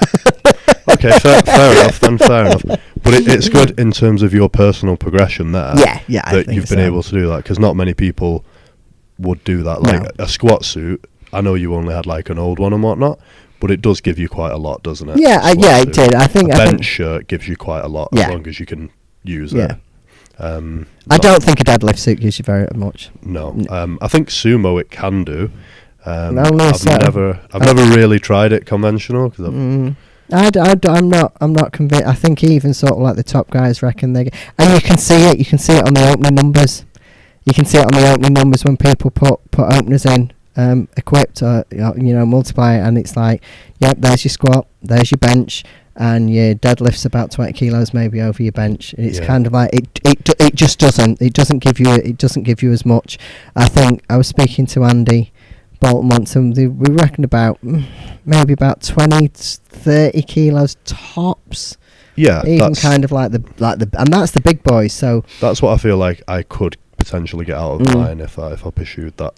Okay, fair enough then, fair enough. But it's good in terms of your personal progression there. Yeah, I that think you've been able to do that, because not many people would do that. Like No. a squat suit, I know you only had like an old one and whatnot, but it does give you quite a lot, doesn't it? Yeah, Squat it suit. did. I think a I bench think, shirt gives you quite a lot, Yeah. as long as you can use Yeah. it. I Not- don't think a deadlift suit gives you very much. No, I think sumo it can do. Only I've so. never really tried it conventional, because I'm not convinced. I think even sort of like the top guys reckon they get, and you can see it. You can see it on the opening numbers. You can see it on the opening numbers when people put openers in, equipped or multiply it, and it's like, yep, there's your squat, there's your bench, and your deadlift's about 20 kilos maybe over your bench. It's kind of like it just doesn't give you as much. I think I was speaking to Andy Bolton once, and we reckoned about maybe about 20, 30 kilos tops. yeah, Even kind of like the and that's the big boys. So that's what I feel like I could potentially get out of mine if I pursued that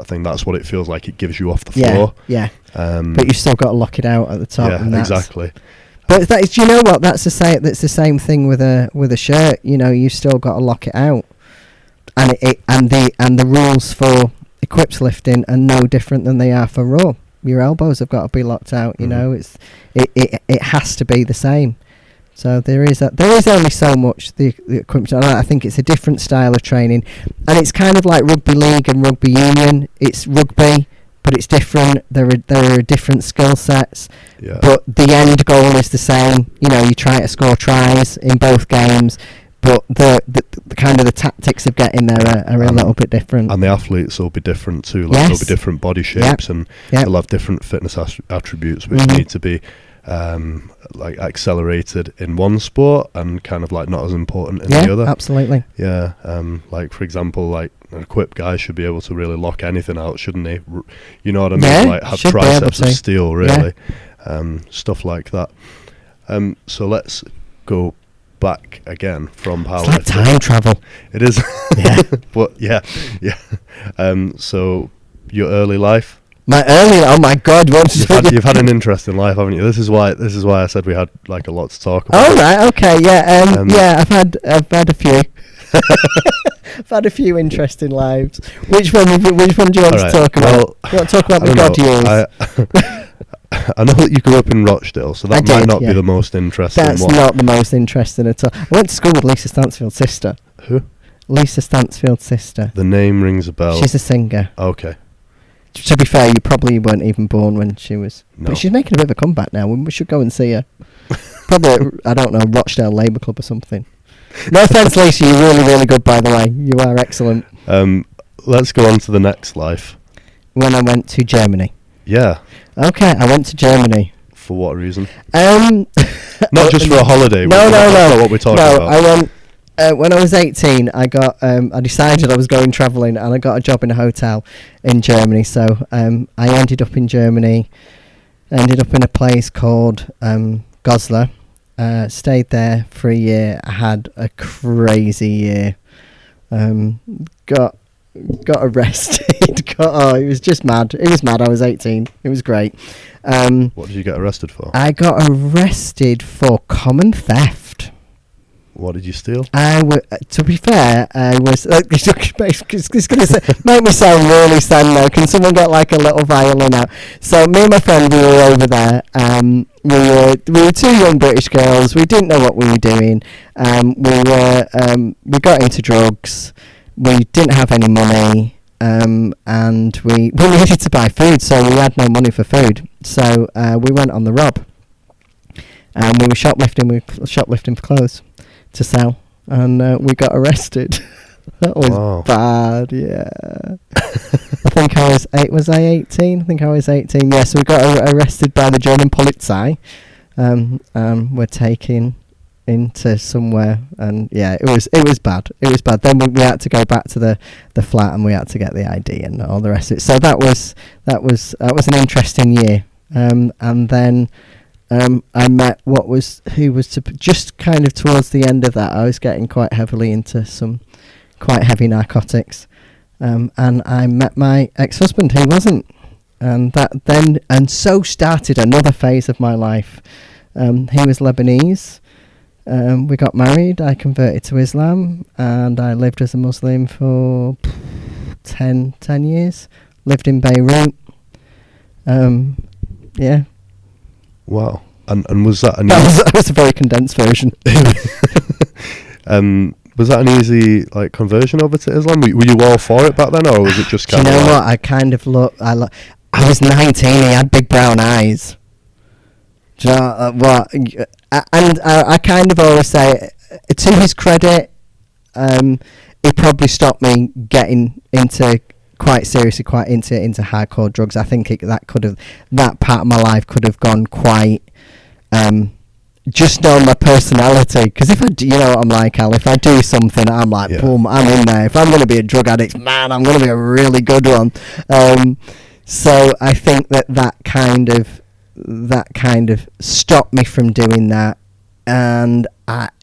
thing. That's what it feels like. It gives you off the floor. Yeah. But you've still got to lock it out at the top. Yeah, and exactly. But do you know what? That's the same thing with a shirt. You've still got to lock it out, and the rules for equipped lifting are no different than they are for raw. Your elbows have got to be locked out. It has to be the same. So there is only so much the equipment. And I think it's a different style of training, and it's kind of like rugby league and rugby union. It's rugby, but it's different. There are different skill sets, but the end goal is the same. You try to score tries in both games, but the kind of the tactics of getting there are a little bit different. And the athletes will be different too. Like there'll be different body shapes, and they'll have different fitness attributes which need to be like accelerated in one sport and kind of like not as important in the other. Absolutely. Yeah. Like for example, like an equipped guy should be able to really lock anything out, shouldn't he? You know what I mean? Yeah, like have should be able triceps of to. steel, really. Stuff like that. So let's go back again from powerlifting. It's like time travel. It is. Yeah. But yeah. So your early life. Oh my God! You've had an interesting life, haven't you? This is why I said we had like a lot to talk about. Oh right, okay, yeah, yeah. I've had a few. I've had a few interesting lives. Which one do you want to talk about? Well, you want to talk about the God years? I know that you grew up in Rochdale, so that might not be the most interesting. That's not the most interesting at all. I went to school with Lisa Stansfield's sister. Who? Lisa Stansfield's sister. The name rings a bell. She's a singer. Okay. To be fair, you probably weren't even born when she was. No. But she's making a bit of a comeback now. We should go and see her. Probably at, I don't know, Rochdale Labour Club or something. No offence, Lisa, you're really, really good, by the way. You are excellent. Let's go on to the next life. When I went to Germany. Yeah. Okay, I went to Germany. For what reason? Not just for a holiday. No. That's not what we're talking about. I went when I was 18. I decided I was going travelling, and I got a job in a hotel in Germany. So I ended up in Germany. Ended up in a place called Goslar. Stayed there for a year. I had a crazy year. Got arrested. It was just mad. It was mad. I was 18. It was great. What did you get arrested for? I got arrested for common theft. What did you steal? To be fair, I was. It's going to make me sound really sad now. Can someone get like a little violin out? So me and my friend, we were over there. We were two young British girls. We didn't know what we were doing. We got into drugs. We didn't have any money. And we needed to buy food, so we had no money for food. So we went on the rob. And we were shoplifting. For clothes to sell, and we got arrested. That was bad. Yeah. I think I was 8. Was I 18? I think I was 18. Yes, we got arrested by the German Polizei. We're taking into somewhere, and yeah, it was bad. It was bad. Then we had to go back to the flat, and we had to get the ID and all the rest of it. So that was an interesting year. And then I met just kind of towards the end of that. I was getting quite heavily into some quite heavy narcotics, and I met my ex-husband who wasn't, and so started another phase of my life. He was Lebanese. We got married, I converted to Islam, and I lived as a Muslim for 10 years. Lived in Beirut. Yeah. Wow. And was that that was a very condensed version. Was that an easy conversion over to Islam? Were you all for it back then, or was it just kind of? Do you know what? I kind of I was 19. He had big brown eyes. Do you know what? And I kind of always say, to his credit, he probably stopped me getting into quite into hardcore drugs. I think that part of my life could have gone quite just on my personality. Because if I do, you know what I'm like, Al, if I do something, I'm like, boom, I'm in there. If I'm going to be a drug addict, man, I'm going to be a really good one. So I think that kind of stopped me from doing that. And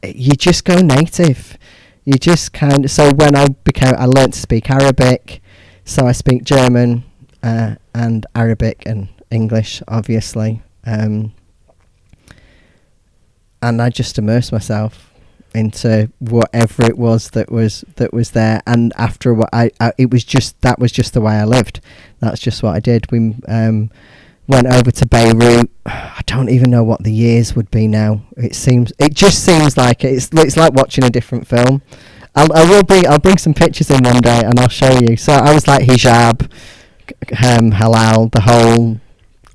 you just go native. You just so when I learned to speak Arabic. So I speak German and Arabic and English, obviously. And I just immersed myself into whatever it was that was there. And after what that was just the way I lived. That's just what I did. We went over to Beirut. I don't even know what the years would be now. It just seems like it's like watching a different film. I'll bring some pictures in one day and I'll show you. So I was like hijab, halal, the whole.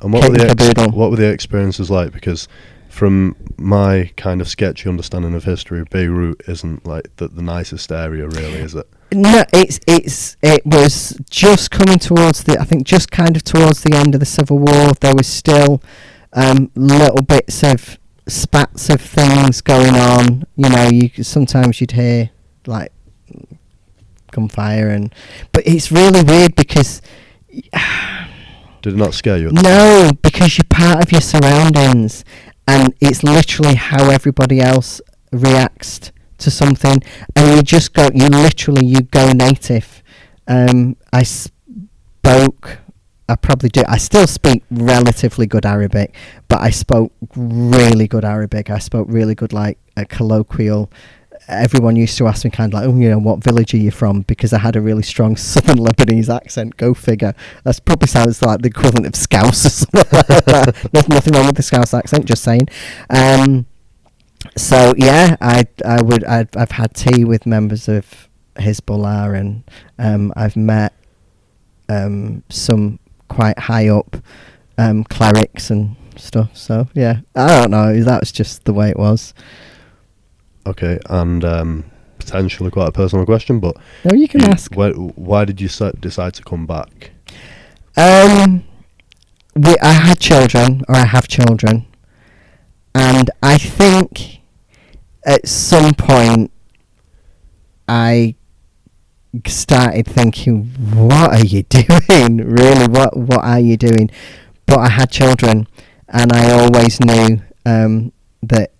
And what were the experiences like? Because from my kind of sketchy understanding of history, Beirut isn't like the nicest area, really, is it? No, it was just coming towards just kind of towards the end of the Civil War. There was still little bits of spats of things going on. You know, sometimes you'd hear like gunfire, but it's really weird because. Did it not scare you? No, because you're part of your surroundings, and it's literally how everybody else reacts to something, and you literally go native. I still speak relatively good Arabic, but I spoke really good Arabic. I spoke really good, like a colloquial. Everyone used to ask me kind of like, what village are you from? Because I had a really strong southern Lebanese accent. Go figure. That probably sounds like the equivalent of Scouse or something like that. There's nothing wrong with the Scouse accent, just saying. So yeah, I've had tea with members of Hezbollah, and I've met some quite high up clerics and stuff. So yeah, I don't know. That was just the way it was. Okay, and potentially quite a personal question, but no, you can ask. Why did you decide to come back? I have children, and I think at some point I started thinking, what are you doing? Really, what are you doing? But I had children, and I always knew that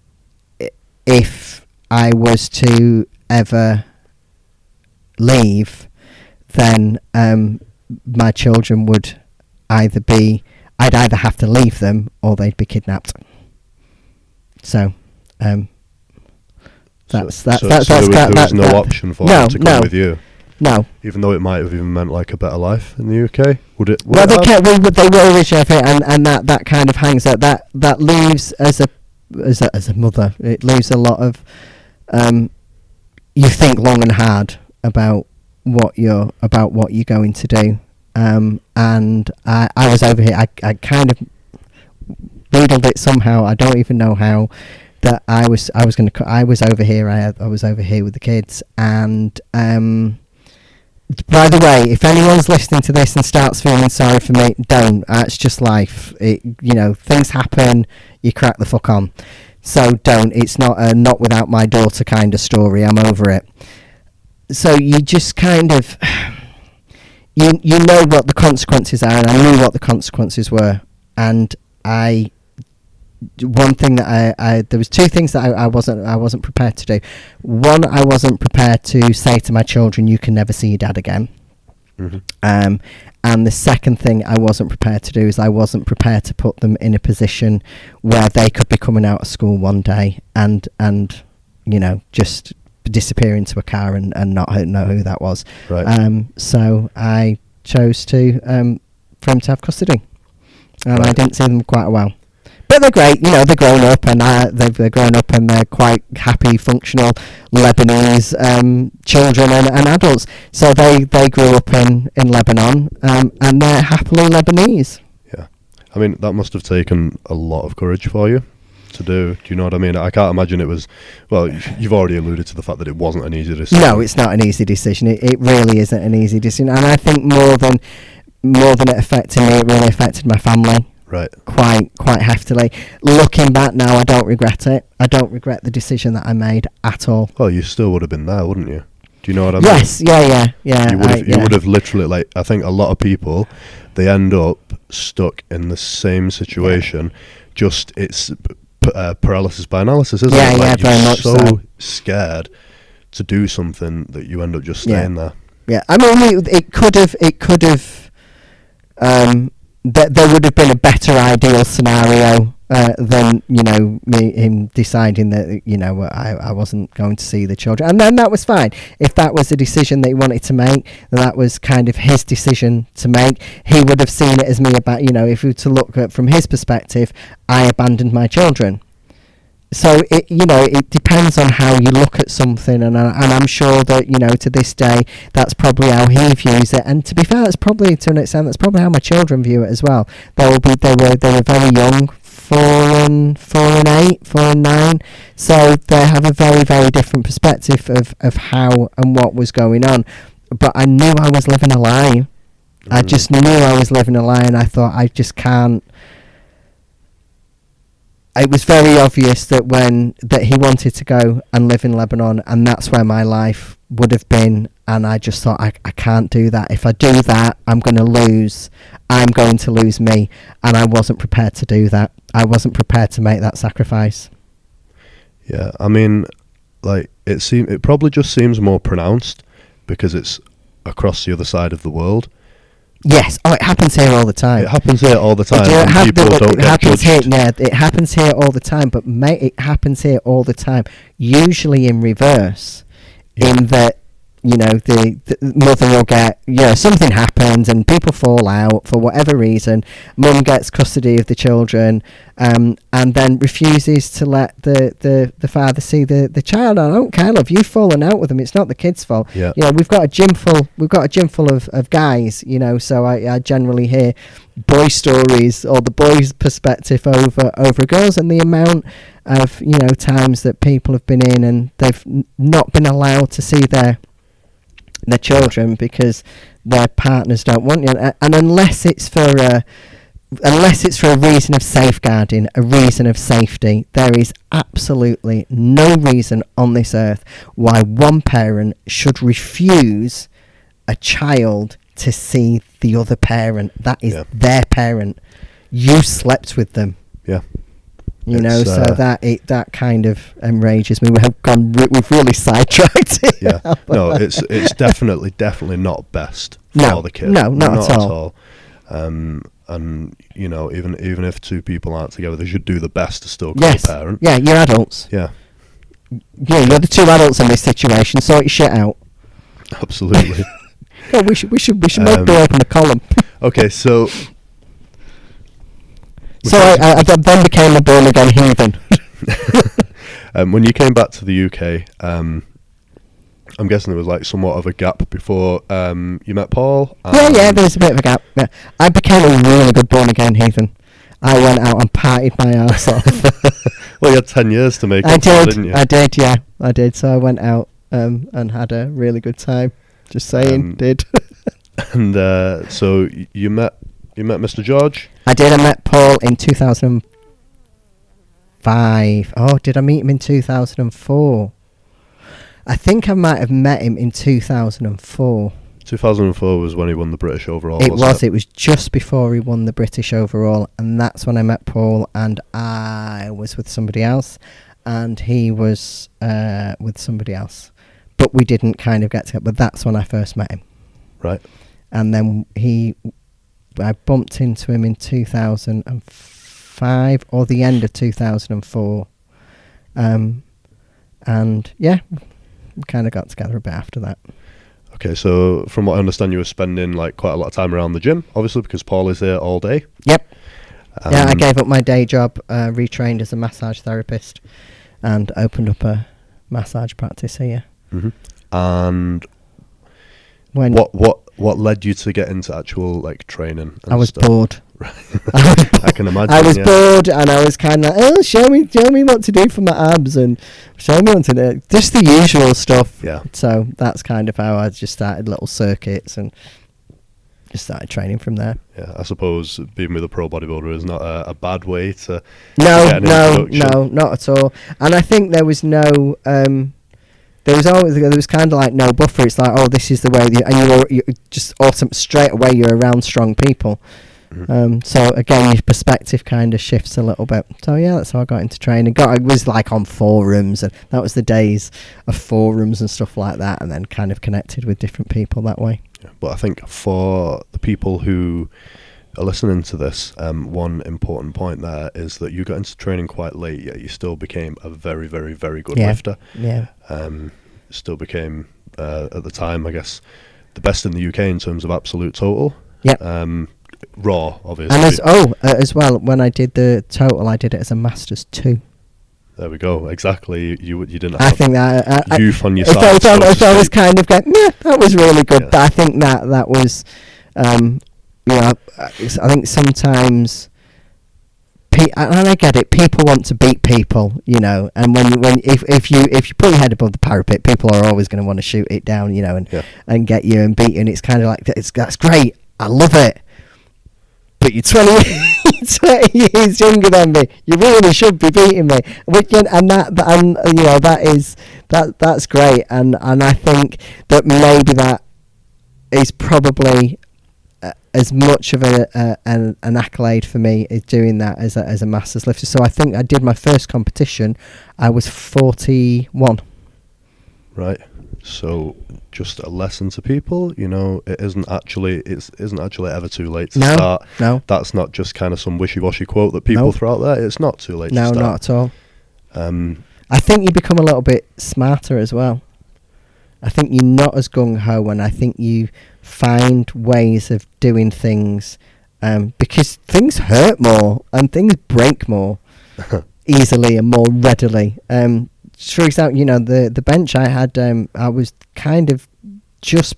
if I was to ever leave, then my children would I'd either have to leave them or they'd be kidnapped. So there was no option for them to come with you. No, even though it might have even meant like a better life in the UK. Would it? Well, they were originally, and that kind of hangs out. That leaves as a mother. It leaves a lot of. You think long and hard about what you're going to do. And I was over here. I kind of wheedled it somehow. I don't even know how. That I was over here. I was over here with the kids. And by the way, if anyone's listening to this and starts feeling sorry for me, don't. It's just life. Things happen. You crack the fuck on. So don't. It's not a not without my daughter kind of story. I'm over it. So you just kind of, you know what the consequences are, and I knew what the consequences were. And one thing that there was two things that I wasn't prepared to do. One, I wasn't prepared to say to my children, "You can never see your dad again." Mm-hmm. And the second thing I wasn't prepared to do is I wasn't prepared to put them in a position where they could be coming out of school one day and just disappear into a car and not know who that was. Right. So I chose for him to have custody, and I didn't see them quite a while. But they're great, they're grown up, and they're grown up, and they're quite happy, functional Lebanese children and adults. So they grew up in Lebanon, and they're happily Lebanese. Yeah, I mean, that must have taken a lot of courage for you to do. Do you know what I mean? I can't imagine it was. Well, you've already alluded to the fact that it wasn't an easy decision. No, it's not an easy decision. It really isn't an easy decision, and I think more than it affected me, it really affected my family. Right. Quite heftily. Looking back now, I don't regret it. I don't regret the decision that I made at all. Well, you still would have been there, wouldn't you? Do you know what I mean? Yes, yeah. You would have literally, I think a lot of people, they end up stuck in the same situation. Yeah. Just, it's paralysis by analysis, isn't it? Yeah, very much so. So scared to do something that you end up just staying there. Yeah, I mean, it could have, there would have been a better ideal scenario than him deciding that I wasn't going to see the children, and then that was fine. If that was the decision that he wanted to make, then that was kind of his decision to make. He would have seen it as me about if we were to look at from his perspective, I abandoned my children. So it depends on how you look at something, and I'm sure that to this day that's probably how he views it. And to be fair, that's probably to an extent that's probably how my children view it as well. They were very young, 4 and 8, 4 and 9. So they have a very, very different perspective of how and what was going on. But I knew I was living a lie. I just knew I was living a lie, and I thought I just can't. It was very obvious that he wanted to go and live in Lebanon, and that's where my life would have been. And I just thought, I can't do that. If I do that, I'm going to lose me. And I wasn't prepared to do that. I wasn't prepared to make that sacrifice. Yeah, I mean, it probably just seems more pronounced because it's across the other side of the world. Yes, it happens here all the time. It happens here all the time. People don't get judged. It happens here all the time, but mate, it happens here all the time. Usually in reverse, in that the mother will get something happens and people fall out for whatever reason. Mum gets custody of the children, and then refuses to let the father see the child. I don't care, love. You've fallen out with them. It's not the kid's fault. Yeah. We've got a gym full of guys. So I generally hear boy stories or the boys' perspective over girls, and the amount of times that people have been in and they've not been allowed to see their children because their partners don't want you, and unless it's for a reason of safeguarding, a reason of safety, there is absolutely no reason on this earth why one parent should refuse a child to see the other parent. That is their parent. You slept with them. Yeah. So that kind of enrages me. We've really sidetracked it. Yeah, no, it's definitely not best for the kid. No, not at all. And even if two people aren't together, they should do the best to still call a parent. Yeah, you're adults. Yeah, you're the two adults in this situation. Sort your shit out. Absolutely. God, we should maybe open a column. Okay, so. So I then became a born again heathen. When you came back to the UK, I'm guessing there was somewhat of a gap before you met Paul. Yeah, there was a bit of a gap. Yeah. I became a really good born again heathen. I went out and partied my arse off. Well, you had 10 years to make it, didn't you? I did. So I went out and had a really good time. Just saying, did. And so you met Mr. George? I did. I met Paul in 2005. 2005. Oh, did I meet him in 2004? I think I might have met him in 2004. 2004 was when he won the British overall. It was just before he won the British overall, and that's when I met Paul, and I was with somebody else, and he was with somebody else. But we didn't kind of get together, but that's when I first met him. Right. And then I bumped into him in 2005 or the end of 2004. And yeah, we kind of got together a bit after that. Okay, so from what I understand, you were spending like quite a lot of time around the gym, obviously, because Paul is there all day. Yep. Yeah, I gave up my day job, retrained as a massage therapist, and opened up a massage practice here. Mm-hmm. And what led you to get into actual like training? I was stuff? Bored. I can imagine. I was bored, and I was kind of like, oh, show me what to do for my abs, and show me what to do. Just the usual stuff. Yeah. So that's kind of how I just started little circuits and just started training from there. Yeah, I suppose being with a pro bodybuilder is not a bad way to. No, not at all. And I think there was no. There was kind of like no buffer. It's like, oh, this is the way, and you just straight away you're around strong people. Mm-hmm. So again, your perspective kind of shifts a little bit. So yeah, that's how I got into training. I was like on forums, and that was the days of forums and stuff like that, and then kind of connected with different people that way. Yeah, but I think for the people who are listening to this, one important point there is that you got into training quite late, yet you still became a very, very, very good lifter. Yeah. Still became at the time, I guess, the best in the UK in terms of absolute total. Yeah. Raw, obviously. And as well, when I did the total, I did it as a Masters 2. There we go. Exactly. You didn't have I think that youth on your if side. If I was kind of going, yeah, that was really good. Yeah. But I think that was, I think sometimes, and I get it, people want to beat people, and if you put your head above the parapet, people are always going to want to shoot it down, and get you and beat you, and it's kind of like, that's great, I love it. But you're 20 years younger than me. You really should be beating me. That's great. And I think that maybe that is probably as much of an accolade for me is doing that as a masters lifter. So I think I did my first competition. I was 41. Right. So just a lesson to people, it isn't actually ever too late to start. No. That's not just kind of some wishy-washy quote that people throw out there. It's not too late to start. No, not at all. I think you become a little bit smarter as well. I think you're not as gung-ho, and I think you find ways of doing things because things hurt more and things break more easily and more readily. For example, the bench I had, I was kind of just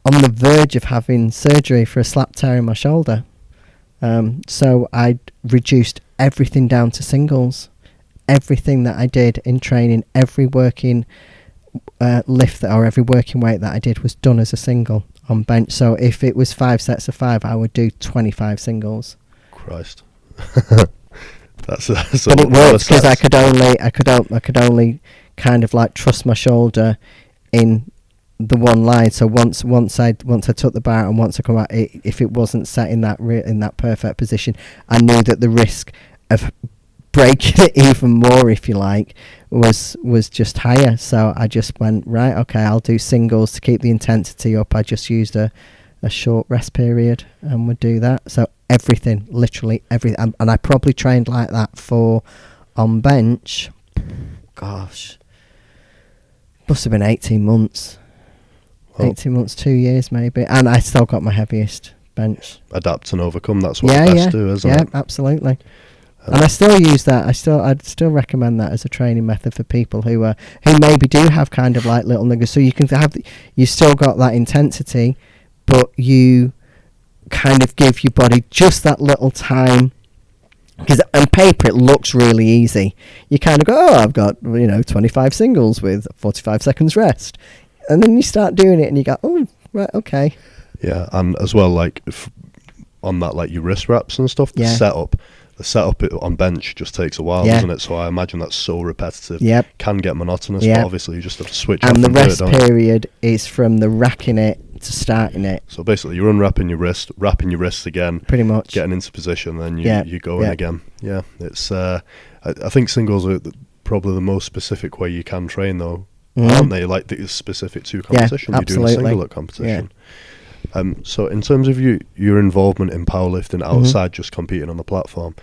on the verge of having surgery for a slap tear in my shoulder. So I'd reduced everything down to singles. Everything that I did in training, every working lift or every working weight that I did was done as a single on bench. So if it was 5 sets of 5, I would do 25 singles. Christ. But it worked because I could only kind of like trust my shoulder in the one line. So once I took the bar and once I come out, if it wasn't set in that perfect position, I knew that the risk of breaking it even more, if you like, was just higher. So I just went, right, okay, I'll do singles to keep the intensity up. I just used a short rest period and would do that. So everything, literally everything, and I probably trained like that for on bench. Gosh, must have been 18 months. Well, 18 months, 2 years maybe, and I still got my heaviest bench. Adapt and overcome. That's what the best do, isn't it? Yeah, absolutely. And I still use that. I'd still recommend that as a training method for people who maybe do have kind of like little niggers. So you can you still got that intensity, but you kind of give your body just that little time. Because on paper it looks really easy. You kind of go, oh, I've got 25 singles with 45 seconds rest, and then you start doing it and you go, oh, right, okay. Yeah, and as well, like on that, like your wrist wraps and stuff, the setup. the setup on bench just takes a while, doesn't it? So I imagine that's so repetitive. Yep. Can get monotonous, Yep. but obviously you just have to switch off And the and do it, rest don't you? period is from the racking it to starting it, So basically you're unwrapping your wrist, wrapping your wrists again, pretty much. getting into position, then Yeah. you go in Yeah. again. Yeah, it's I think singles are probably the most specific way you can train, though, aren't they? Like, it's specific to competition. You're doing a absolutely. single at competition. So in terms of your involvement in powerlifting outside just competing on the platform,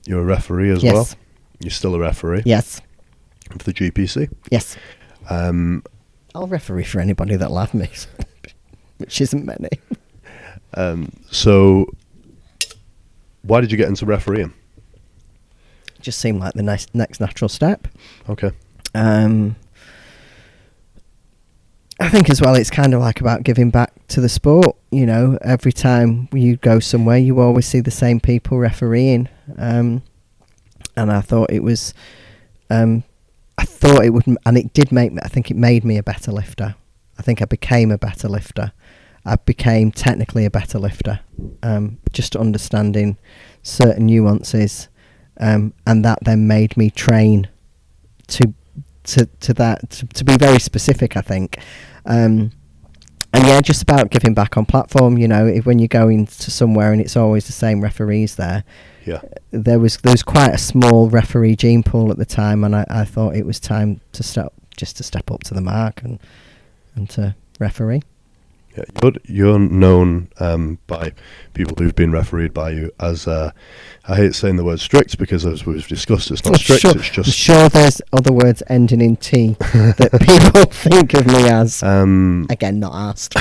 you're a referee as well. You're still a referee Yes. for the GPC. Yes. I'll referee for anybody that'll have me, which isn't many. So why did you get into refereeing? Just seemed like the next natural step. Okay. I think as well it's kind of like about giving back to the sport. You know, every time you go somewhere, you always see the same people refereeing. And I thought it was... I thought it would, and it did make me, I think it made me a better lifter. I think I became a better lifter. I became technically a better lifter, just understanding certain nuances, and that then made me train to be very specific, I think. And yeah, just about giving back on platform. You know, when you go into somewhere and it's always the same referees there. Yeah. There was quite a small referee gene pool at the time, and I thought it was time to step up to the mark and to referee. Yeah, you're known by people who've been refereed by you as I hate saying the word strict, because as we've discussed, it's not strict. It's just sure there's other words ending in T that people think of me as. Again, not asked.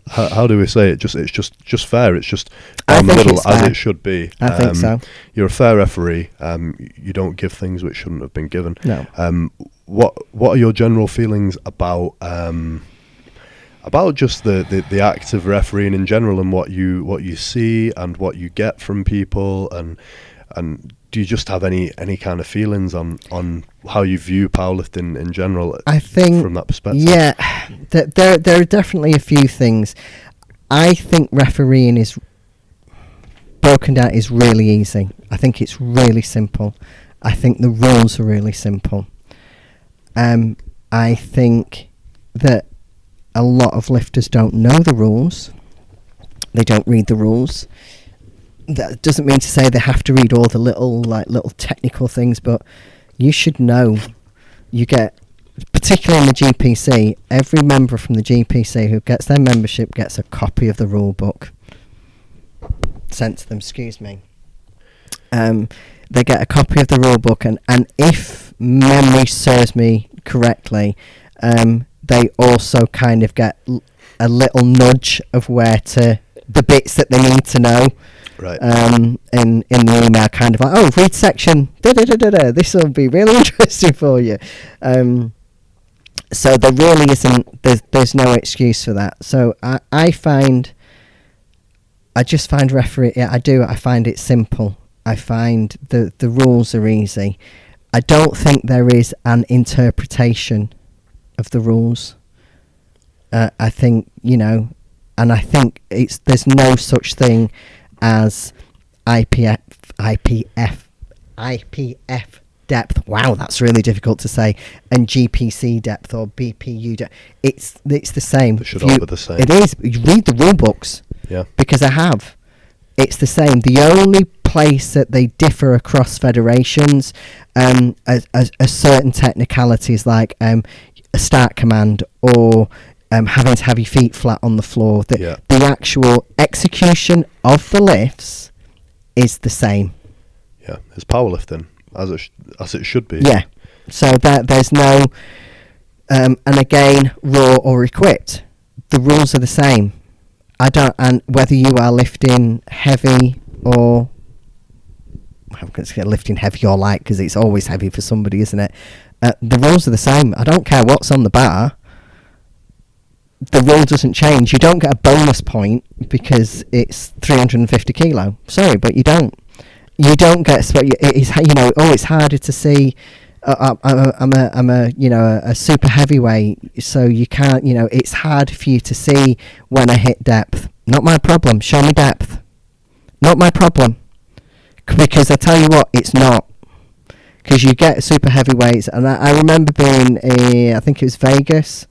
How do we say it? It's just fair. It's just down the middle, as fair. It should be. I think so. You're a fair referee. You don't give things which shouldn't have been given. No. What are your general feelings about just the act of refereeing in general, and what you see and what you get from people, and do you just have any kind of feelings on how you view powerlifting in general? I think from that perspective. Yeah, there are definitely a few things. I think refereeing is broken down is really easy. I think it's really simple. I think the rules are really simple. I think that a lot of lifters don't know the rules. They don't read the rules. That doesn't mean to say they have to read all the little technical things, but you should know. You get, particularly in the GPC, every member from the GPC who gets their membership gets a copy of the rule book sent to them. Excuse me. They get a copy of the rule book, and if memory serves me correctly, they also kind of get a little nudge of the bits that they need to know. Right. In the email, kind of like, read section, this will be really interesting for you. So there really isn't, there's no excuse for that. So I find referee, I find it simple. I find the rules are easy. I don't think there is an interpretation of the rules. I think, and I think there's no such thing as IPF depth. Wow, that's really difficult to say. And GPC depth or BPU depth. It's the same. They should all be the same. It is. You read the rule books. Yeah. Because I have. It's the same. The only place that they differ across federations, a certain technicalities like a start command or having to have your feet flat on the floor. The actual execution of the lifts is the same. Yeah, it's powerlifting as it should be. Yeah. So there's no, and again, raw or equipped, the rules are the same. And whether you are lifting heavy or, I'm going to say lifting heavy or light, because it's always heavy for somebody, isn't it? The rules are the same. I don't care what's on the bar. The rule doesn't change. You don't get a bonus point because it's 350 kilo. Sorry, but you don't. You don't get. It's harder to see. I'm a super heavyweight, so you can't. It's hard for you to see when I hit depth. Not my problem. Show me depth. Not my problem. Because I tell you what, it's not. Because you get super heavyweights, and I remember being I think it was Vegas,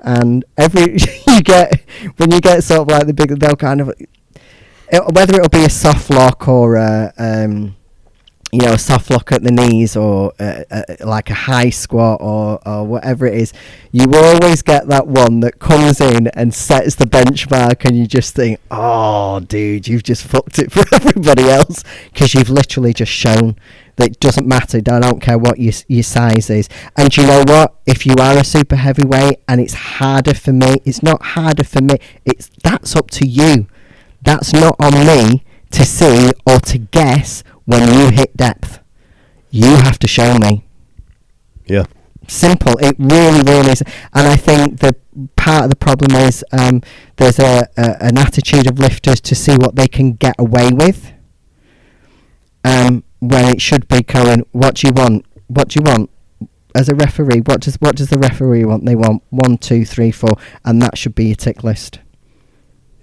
and when you get sort of like the big, they'll kind of, whether it'll be a soft lock or a soft lock at the knees, or like a high squat, or whatever it is, you always get that one that comes in and sets the benchmark, and you just think, oh, dude, you've just fucked it for everybody else, because you've literally just shown that it doesn't matter. I don't care what your size is. And you know what? If you are a super heavyweight and it's harder for me, it's not harder for me. That's up to you. That's not on me to see or to guess when you hit depth. You have to show me. Yeah. Simple. It really, really is. And I think the part of the problem is there's an attitude of lifters to see what they can get away with. When it should be going, what do you want? What do you want? As a referee, what does the referee want? They want 1, 2, 3, 4, and that should be your tick list.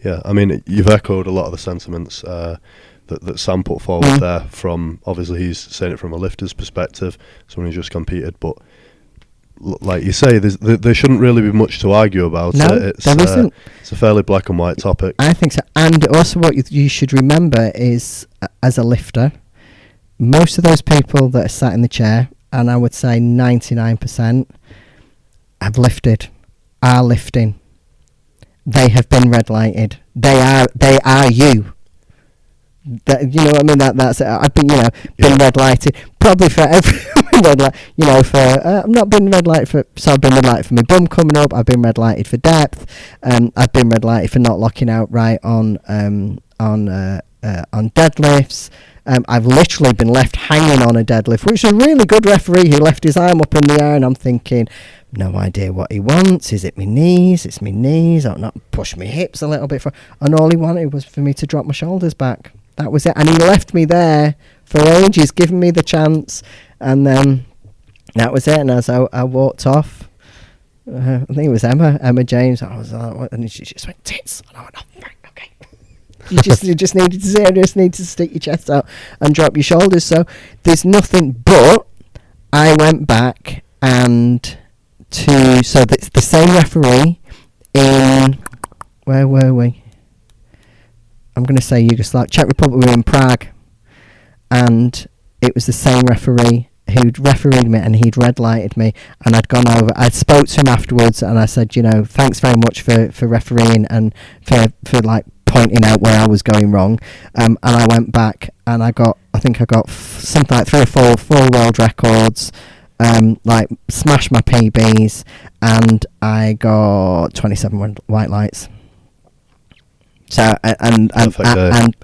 Yeah, I mean, you've echoed a lot of the sentiments that Sam put forward there. From obviously, he's saying it from a lifter's perspective, someone who's just competed. But like you say, there shouldn't really be much to argue about. No, there isn't. It's a fairly black and white topic. I think so. And also, what you should remember is, as a lifter, most of those people that are sat in the chair, and I would say 99%, have lifted, are lifting. They have been red lighted. They are you. You know what I mean? That's it. I've been been red lighted probably for every red light. I've not been red lighted for. So I've been red lighted for my bum coming up. I've been red lighted for depth. I've been red lighted for not locking out right on deadlifts. I've literally been left hanging on a deadlift, which is a really good referee who left his arm up in the air, and I'm thinking, no idea what he wants. Is it my knees? It's my knees. I'll not push my hips a little bit and all he wanted was for me to drop my shoulders back. That was it. And he left me there for ages, giving me the chance, and then that was it. And as I walked off, I think it was Emma James. I was like, what? And she just went, tits. And I went, oh, right, okay. You just need to stick your chest out and drop your shoulders. So there's nothing. But I went back so that's the same referee in, where were we? I'm going to say Yugoslavia, Czech Republic. We were in Prague, and it was the same referee who'd refereed me, and he'd red lighted me, and I'd gone over. I spoke to him afterwards, and I said, thanks very much for refereeing and for like pointing out where I was going wrong. And I went back, and I think I got something like 3 or 4 world records. Like smashed my PBs, and I got 27 white lights. So and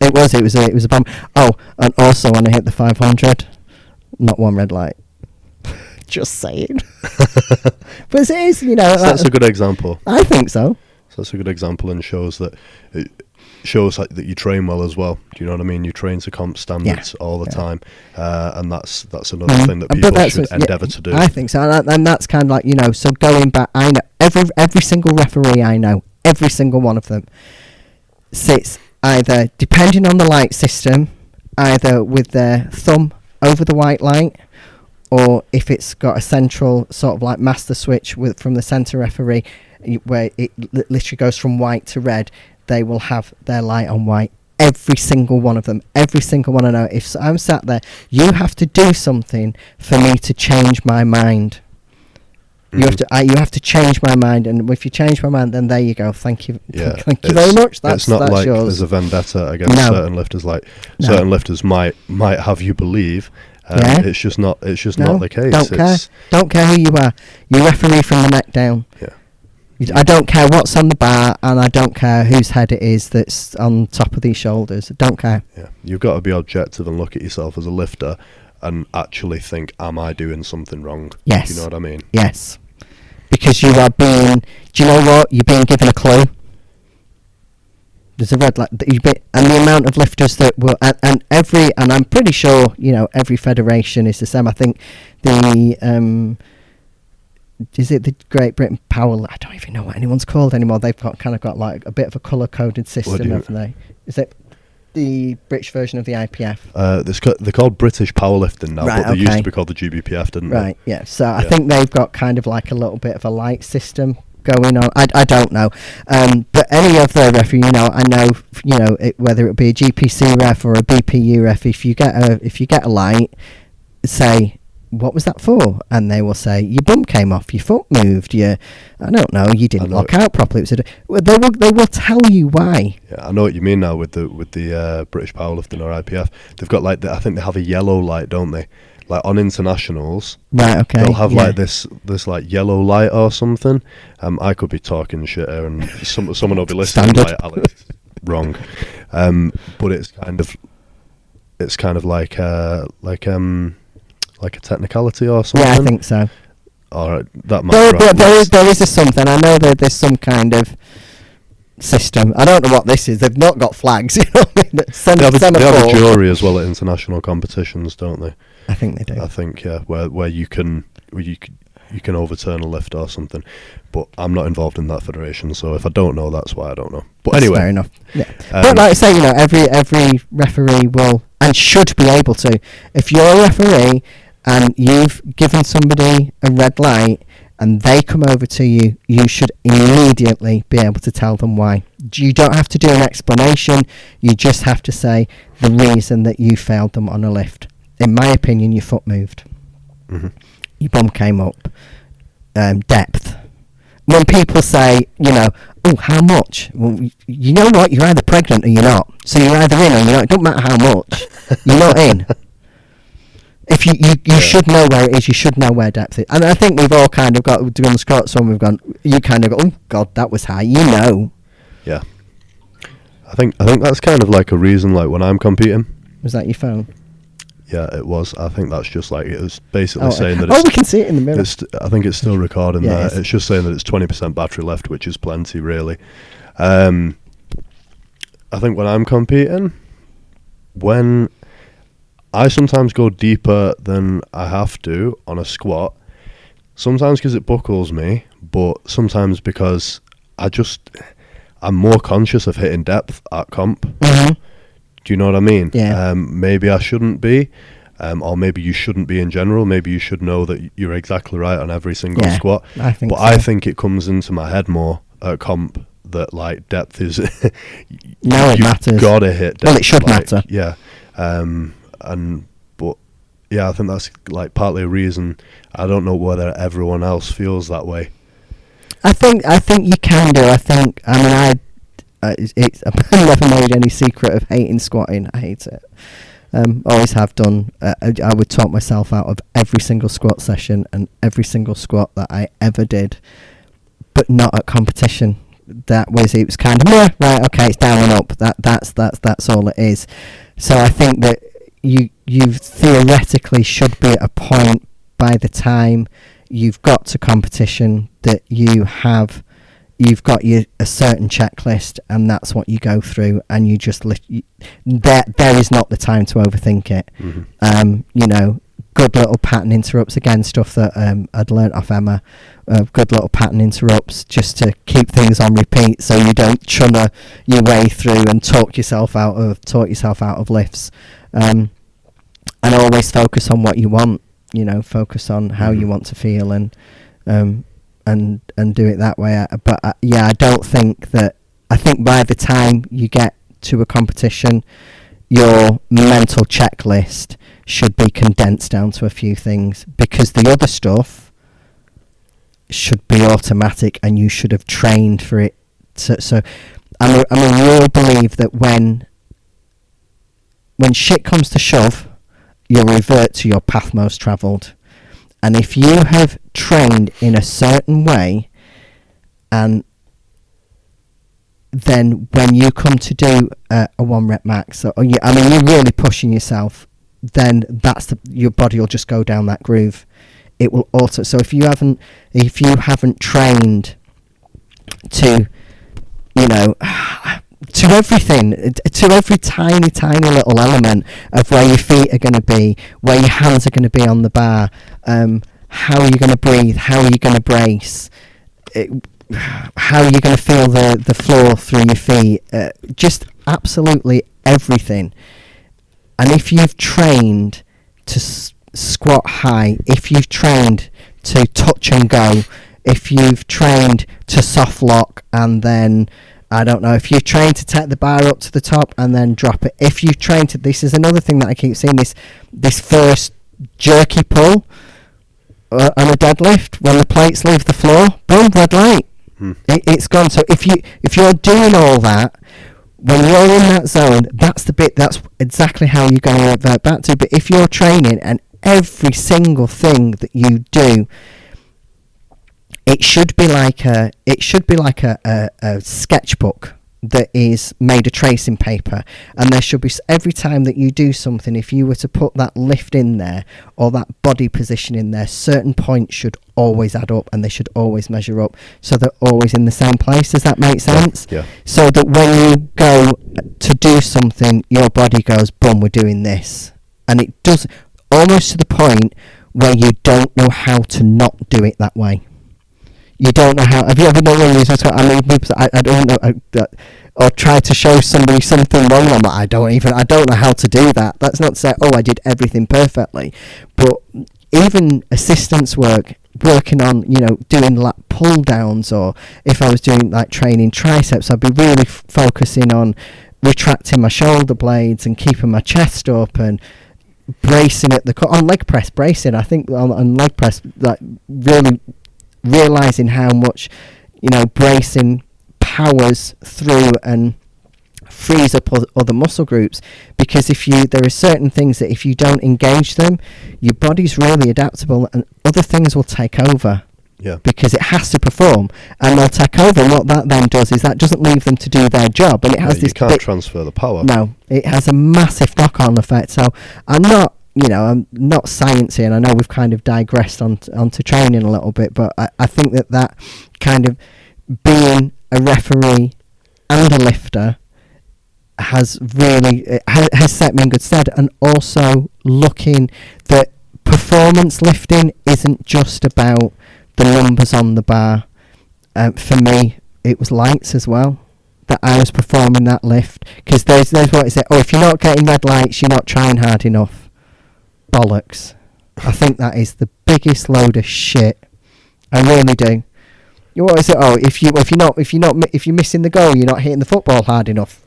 it was a bomb. Oh, and also when I hit the 500, not one red light. Just saying. But it is, So that's a good example. I think so. So that's a good example, and shows that that you train well as well. Do you know what I mean? You train to comp standards all the time, and that's another thing that people should endeavour to do. I think so, and that's kind of like So going back, I know every single referee I know, every single one of them sits either, depending on the light system, either with their thumb over the white light, or if it's got a central sort of like master switch from the centre referee, where it literally goes from white to red, they will have their light on white. Every single one of them. Every single one I know. If I'm sat there, you have to do something for me to change my mind. You have to change my mind, and if you change my mind, then there you go. Thank you. Yeah, thank you very much. It's not like yours. There's a vendetta against certain lifters. Certain lifters might have you believe. It's just not the case. Don't care who you are. You referee from the neck down. Yeah. I don't care what's on the bar, and I don't care whose head it is that's on top of these shoulders. I don't care. Yeah, you've got to be objective and look at yourself as a lifter and actually think, am I doing something wrong? Yes. You know what I mean? Yes. Because you are being, do you know what? You're being given a clue. There's a red light, and the amount of lifters that will, and I'm pretty sure, every federation is the same. I think is it the Great Britain Power? I don't even know what anyone's called anymore. They've got like a bit of a colour coded system, haven't they? Is it the British version of the IPF? They're called British powerlifting now, Right, but they used okay. to be called the GBPF, didn't they? Right, yeah. So I think they've got kind of like a little bit of a light system going on. I don't know. But any of the referee, I know, whether it be a GPC ref or a BPU ref, if you get a light, say, what was that for? And they will say, your bum came off, your foot moved, I don't know, you didn't lock out properly. They will tell you why. Yeah, I know what you mean now with the British powerlifting or IPF. They've got I think they have a yellow light, don't they? Like on internationals, right? Okay, they'll have like this like yellow light or something. I could be talking shit here, and someone will be listening like, Alex, wrong. But it's kind of like a technicality or something. Yeah, I think so. All right, that might. There is a something. I know that there's some kind of system. I don't know what this is. They've not got flags. You know what I mean? They have a jury as well at international competitions, don't they? I think they do. I think where you can overturn a lift or something, but I'm not involved in that federation, so if I don't know, that's why I don't know. But that's anyway, fair enough. Yeah, but like I say, every referee will and should be able to. If you're a referee and you've given somebody a red light and they come over to you, you should immediately be able to tell them why. You don't have to do an explanation. You just have to say the reason that you failed them on a lift. In my opinion, your foot moved. Mm-hmm. Your bum came up. Depth. When people say, oh, how much? Well, you know what? You're either pregnant or you're not. So you're either in or you're not. It doesn't matter how much. You're not in. If you should know where it is. You should know where depth is. And I think we've all kind of got doing the squats. So we've gone. You kind of go, oh God, that was high. Yeah. I think that's kind of like a reason. Like when I'm competing. Was that your phone? Yeah, it was. I think that's just like it was basically saying that. We can see it in the mirror. I think it's still recording there. It's just saying that it's 20% battery left, which is plenty, really. I think when I'm competing, when I sometimes go deeper than I have to on a squat, sometimes because it buckles me, but sometimes because I'm more conscious of hitting depth at comp. Mm-hmm. Do you know what I mean? Yeah. Maybe I shouldn't be, or maybe you shouldn't be in general. Maybe you should know that you're exactly right on every single squat. I think so. I think it comes into my head more at comp that like depth is. No, it matters. Gotta hit depth. Well, it should matter. Yeah. But yeah, I think that's like partly a reason. I don't know whether everyone else feels that way. I think you can do. I've never made any secret of hating squatting. I hate it. Always have done. I would talk myself out of every single squat session and every single squat that I ever did, but not at competition. It was kind of right. Okay, it's down and up. That's all it is. So I think that you theoretically should be at a point by the time you've got to competition that you've got a certain checklist, and that's what you go through, and you just there is not the time to overthink it. Mm-hmm. Good little pattern interrupts, again, stuff that I'd learnt off Emma. Good little pattern interrupts just to keep things on repeat, so you don't chunner your way through and talk yourself out of lifts. And always focus on what you want. Focus on how you want to feel, and do it that way. But I don't think that. I think by the time you get to a competition, your mental checklist should be condensed down to a few things, because the other stuff should be automatic and you should have trained for it. So I'm a real believe that when shit comes to shove, you'll revert to your path most travelled. And if you have trained in a certain way, and then when you come to do a 1 rep max, you're really pushing yourself, then your body will just go down that groove. It will auto. So if you haven't trained to, to everything, to every tiny little element of where your feet are going to be, where your hands are going to be on the bar, how are you going to breathe, how are you going to brace, how are you going to feel the floor through your feet, just absolutely everything. And if you've trained to squat high, if you've trained to touch and go, if you've trained to soft lock and then, I don't know, if you've trained to take the bar up to the top and then drop it, if you've trained to, this is another thing that I keep seeing, this first jerky pull on a deadlift, when the plates leave the floor, boom, red light. It's gone. So if you're doing all that, when you're in that zone, that's the bit, that's exactly how you're going to revert back to. But if you're training and every single thing that you do, it should be like a sketchbook that is made of tracing paper, and there should be, every time that you do something, if you were to put that lift in there or that body position in there, certain points should always add up and they should always measure up, so they're always in the same place. Does that make sense? Yeah. So that when you go to do something, your body goes, boom, we're doing this, and it does, almost to the point where you don't know how to not do it that way. You don't know how. Have you ever known when you just go, I don't know, or try to show somebody something wrong? I'm like, I don't know how to do that. That's not to say, I did everything perfectly, but even assistance working on, doing like pull downs, or if I was doing like training triceps, I'd be really focusing on retracting my shoulder blades and keeping my chest up and bracing at on leg press bracing. I think on leg press, like really realizing how much bracing powers through and frees up other muscle groups, because there are certain things that if you don't engage them, your body's really adaptable and other things will take over. Yeah. Because it has to perform, and they'll take over, and what that then does is that doesn't leave them to do their job, and it has this. You can't transfer the power. No, it has a massive knock-on effect. So I'm not sciencey, and I know we've kind of digressed onto training a little bit, but I think that kind of being a referee and a lifter has really has set me in good stead, and also looking that performance lifting isn't just about the numbers on the bar. For me, it was lights as well, that I was performing that lift, because there's what is it? If you're not getting red lights, you're not trying hard enough. Bollocks. I think that is the biggest load of shit. I really do. What is it? If you're missing the goal, you're not hitting the football hard enough.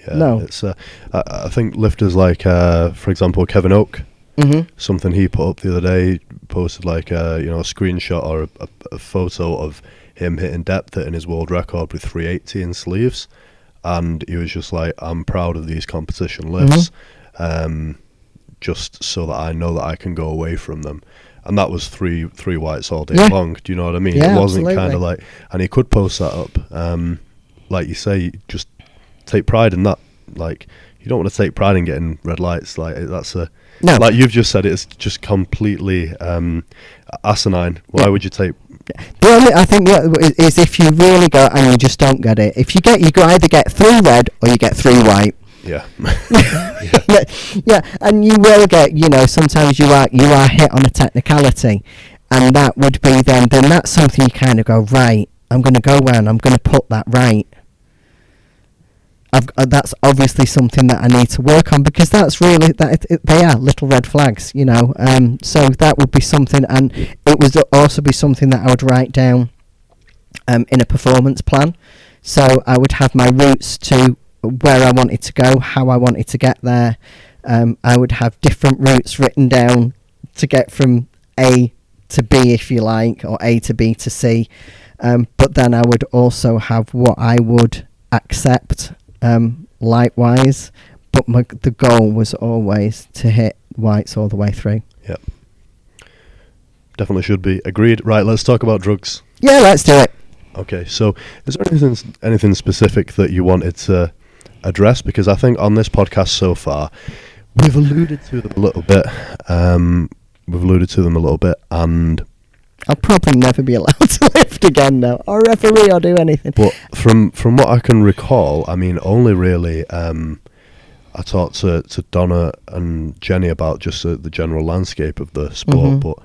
Yeah, no. It's I think lifters like, for example, Kevin Oak. Mm-hmm. Something he put up the other day, posted like a screenshot or a photo of him hitting depth, hitting his world record with 380 in sleeves, and he was just like, I'm proud of these competition lifts. Mm-hmm. Just so that I know that I can go away from them. And that was three whites all day long. Do you know what I mean? Yeah, it wasn't kind of like, and he could post that up. Like you say, just take pride in that. Like, you don't want to take pride in getting red lights. Like, that's no. Like you've just said, it's just completely asinine. Why would you take? The only, I think, is if you really go and you just don't get it. If you either get 3 red or you get 3 white. Yeah. Yeah, and you will get, sometimes you are hit on a technicality, and that would be then that's something you kind of go, right, I'm going to go and I'm going to put that right. That's obviously something that I need to work on, because that's really, they are little red flags, so that would be something, and it would also be something that I would write down in a performance plan. So I would have my routes to where I wanted to go, how I wanted to get there. I would have different routes written down to get from A to B, if you like, or A to B to C. But then I would also have what I would accept light-wise. But the goal was always to hit whites all the way through. Yep. Definitely should be. Agreed. Right, let's talk about drugs. Yeah, let's do it. Okay, so is there anything specific that you wanted to address? Because I think on this podcast so far, we've alluded to them a little bit. And I'll probably never be allowed to lift again now, or referee, or do anything. But from what I can recall, I mean, only really I talked to Donna and Jenny about just the general landscape of the sport, but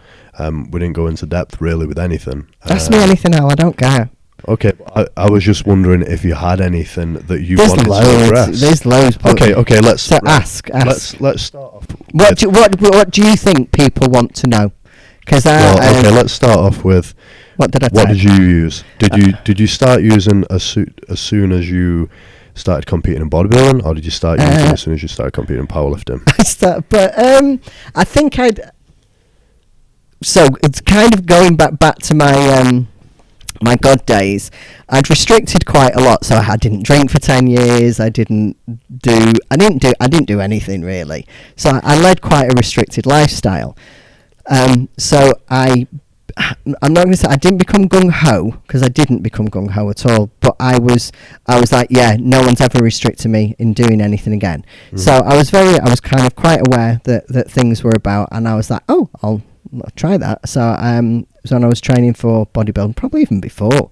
we didn't go into depth really with anything. Ask me anything, Al, I don't care. Okay, I was just wondering if you had anything that you There's wanted to loads. address. There's loads. but- Okay. Let's So ask. let's start off. What do you think people want to know? Because Let's start off with what did I what type? did you use? Did you start using as soon as you started competing in bodybuilding, or did you start using as soon as you started competing in powerlifting? I think So it's kind of going back to my my God days. I'd restricted quite a lot, so I didn't drink for 10 years. I didn't do anything really. So I led quite a restricted lifestyle. So I'm not going to say I didn't become gung ho, because I didn't become gung ho at all. But I was like, yeah, no one's ever restricted me in doing anything again. So I was kind of quite aware that things were about, and I was like, oh, I'll try that. So when I was training for bodybuilding, probably even before,